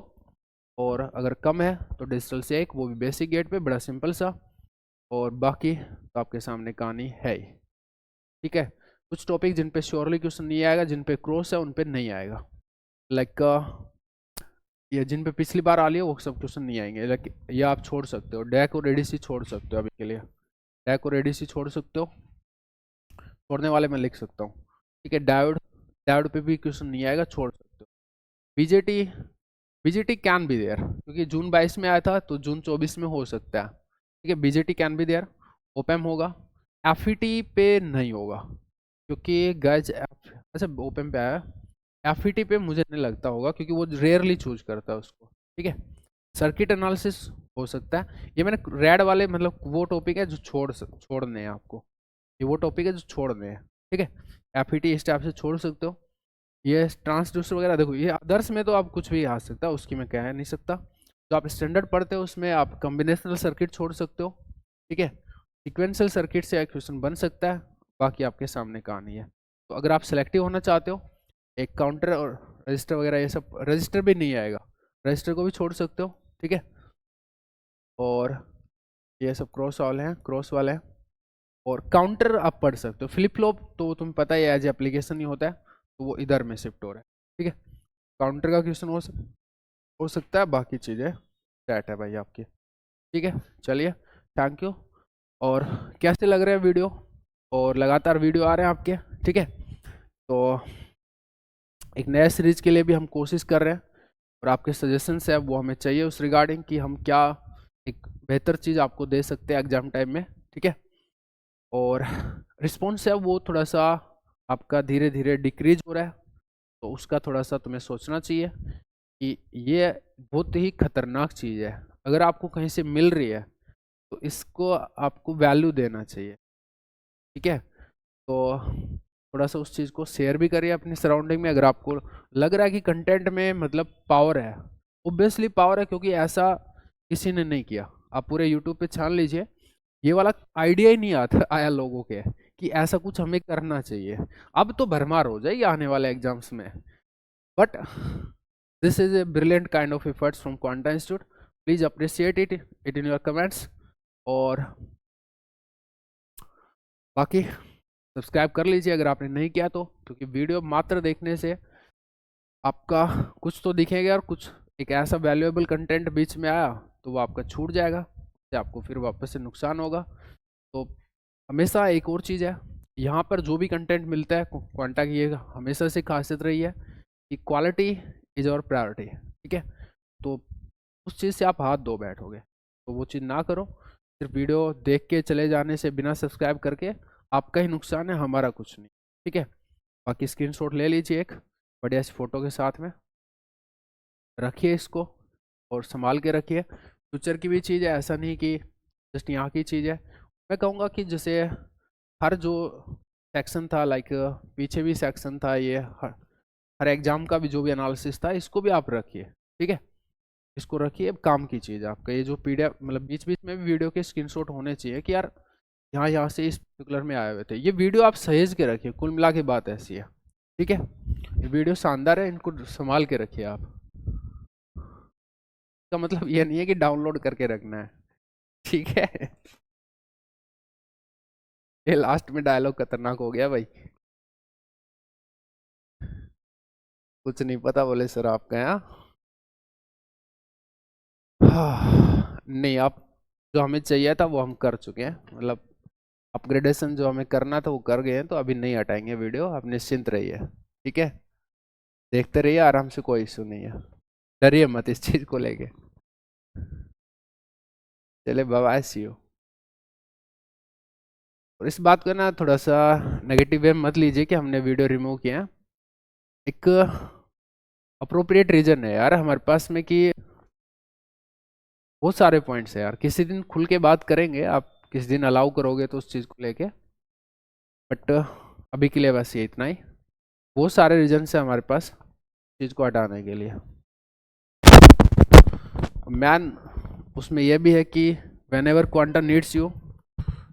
और अगर कम है तो डिजिटल से 1, वो भी बेसिक गेट पे, बड़ा सिंपल सा। और बाकी तो आपके सामने कहानी है ही, ठीक है। कुछ टॉपिक जिन पे श्योरली क्वेश्चन नहीं आएगा, जिन पे क्रॉस है उन पे नहीं आएगा, लाइक ये जिन पे पिछली बार आ लिया वो सब क्वेश्चन नहीं आएंगे, लाइक ये आप छोड़ सकते हो, डैक और एडीसी छोड़ सकते हो अभी के लिए, डैक और एडीसी छोड़ सकते हो, छोड़ने वाले मैं लिख सकता हूँ, ठीक है। डायोड, डायोड पे भी क्वेश्चन नहीं आएगा, छोड़ सकते हो। BJT, BJT can be there, क्योंकि जून 22 में आया था तो जून 24 में हो सकता है, ठीक है। BJT can be there, op amp होगा, एफईटी पे नहीं होगा, क्योंकि गज अच्छा ओपन पे आया, एफईटी पे मुझे नहीं लगता होगा, क्योंकि वो रेयरली चूज करता है उसको, ठीक है। सर्किट एनालिसिस हो सकता है, ये मैंने रेड वाले मतलब वो टॉपिक है जो छोड़ने हैं आपको, ये वो टॉपिक है जो छोड़ने हैं, ठीक है। एफईटी इस टाइप से छोड़ सकते हो। ये ट्रांसड्यूसर वगैरह देखो, ये अदर्स में तो आप कुछ भी आ सकता है, उसकी मैं कह नहीं सकता। जो आप स्टैंडर्ड पढ़ते हो उसमें आप कॉम्बिनेशनल सर्किट छोड़ सकते हो, ठीक है। सिक्वेंशियल सर्किट से क्वेश्चन बन सकता है, बाकी आपके सामने कहानी है। तो अगर आप सिलेक्टिव होना चाहते हो, एक काउंटर और रजिस्टर वगैरह ये सब, रजिस्टर भी नहीं आएगा, रजिस्टर को भी छोड़ सकते हो, ठीक है। और ये सब क्रॉस वाले हैं, क्रॉस वाले हैं। और काउंटर आप पढ़ सकते हो, फ्लिप फ्लॉप तो तुम्हें पता ही है एज एप्लीकेशन ही होता है, तो वो इधर में शिफ्ट हो रहा है, ठीक है। काउंटर का क्वेश्चन हो सकता है, बाकी चीज़ें सेट है भाई आपकी, ठीक है। चलिए, थैंक यू। और कैसे लग रहे हैं वीडियो, और लगातार वीडियो आ रहे हैं आपके, ठीक है। तो एक नया सीरीज के लिए भी हम कोशिश कर रहे हैं, और आपके सजेशंस है वो हमें चाहिए उस रिगार्डिंग कि हम क्या एक बेहतर चीज़ आपको दे सकते हैं एग्जाम टाइम में, ठीक है। और रिस्पॉन्स है वो थोड़ा सा आपका धीरे धीरे डिक्रीज हो रहा है, तो उसका थोड़ा सा तुम्हें सोचना चाहिए कि ये बहुत ही खतरनाक चीज़ है। अगर आपको कहीं से मिल रही है तो इसको आपको वैल्यू देना चाहिए, ठीक है। तो थोड़ा सा उस चीज़ को शेयर भी करिए अपनी सराउंडिंग में। अगर आपको लग रहा है कि कंटेंट में मतलब पावर है, ऑब्वियसली पावर है, क्योंकि ऐसा किसी ने नहीं किया। आप पूरे यूट्यूब पे छान लीजिए, ये वाला आइडिया ही नहीं आता आया लोगों के कि ऐसा कुछ हमें करना चाहिए। अब तो भरमार हो जाएगी आने वाले एग्जाम्स में, but this is a brilliant kind of efforts from quanta institute. Please appreciate it in your comments. और बाकी सब्सक्राइब कर लीजिए अगर आपने नहीं किया तो, क्योंकि वीडियो मात्र देखने से आपका कुछ तो दिखेगा, और कुछ एक ऐसा वैल्यूएबल कंटेंट बीच में आया तो वो आपका छूट जाएगा, तो आपको फिर वापस से नुकसान होगा। तो हमेशा एक और चीज़ है, यहाँ पर जो भी कंटेंट मिलता है क्वांटा की ये हमेशा से खासियत रही है कि क्वालिटी इज़ और प्रायोरिटी, ठीक है। तो उस चीज़ से आप हाथ धो बैठोगे, तो वो चीज़ ना करो। सिर्फ वीडियो देख के चले जाने से बिना सब्सक्राइब करके आपका ही नुकसान है, हमारा कुछ नहीं, ठीक है। बाकी स्क्रीनशॉट ले लीजिए एक बढ़िया सी फ़ोटो के साथ में, रखिए इसको और संभाल के रखिए। फ्यूचर की भी चीज़ है, ऐसा नहीं कि जस्ट यहाँ की चीज़ है। मैं कहूँगा कि जैसे हर जो सेक्शन था, लाइक पीछे भी सेक्शन था, ये हर एग्जाम का भी जो भी एनालिसिस था, इसको भी आप रखिए, ठीक है। इसको रखिए, अब काम की चीज़ है आपका। ये जो पीडीएफ मतलब बीच बीच में भी वीडियो के स्क्रीनशॉट होने चाहिए कि यार यहाँ से इस पर्टिकुलर में आए हुए थे। ये वीडियो आप सहेज के रखिए, कुल मिला के बात ऐसी है, ठीक है। ये वीडियो शानदार है, इनको संभाल के रखिए आप। इसका मतलब ये नहीं है कि डाउनलोड करके रखना है, ठीक है। ये लास्ट में डायलॉग खतरनाक हो गया भाई। कुछ नहीं पता बोले सर आपका यहाँ। नहीं, आप जो हमें चाहिए था वो हम कर चुके हैं, मतलब अपग्रेडेशन जो हमें करना था वो कर गए हैं, तो अभी नहीं हटाएंगे वीडियो, आप निश्चिंत रहिए, ठीक है। देखते रहिए आराम से, कोई इशू नहीं है, डरिए मत इस चीज़ को लेके। चले बाय बाय, सी यू। और इस बात को ना थोड़ा सा नेगेटिव वे मत लीजिए कि हमने वीडियो रिमूव किया है। एक अप्रोप्रिएट रीजन है यार हमारे पास में कि बहुत सारे पॉइंट्स है यार, किसी दिन खुल के बात करेंगे, आप किसी दिन अलाउ करोगे तो उस चीज़ को लेके, बट अभी के लिए बस ये इतना ही। बहुत सारे रीजन है हमारे पास चीज़ को हटाने के लिए। मैन उसमें यह भी है कि when ever quanta needs you,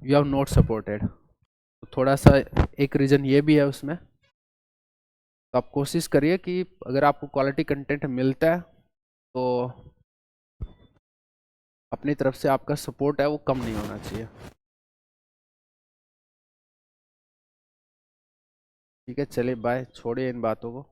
you have not supported, तो थोड़ा सा एक रीज़न ये भी है उसमें। तो आप कोशिश करिए कि अगर आपको क्वालिटी कंटेंट मिलता है तो अपनी तरफ से आपका सपोर्ट है वो कम नहीं होना चाहिए, ठीक है। चलिए बाय, छोड़िए इन बातों को।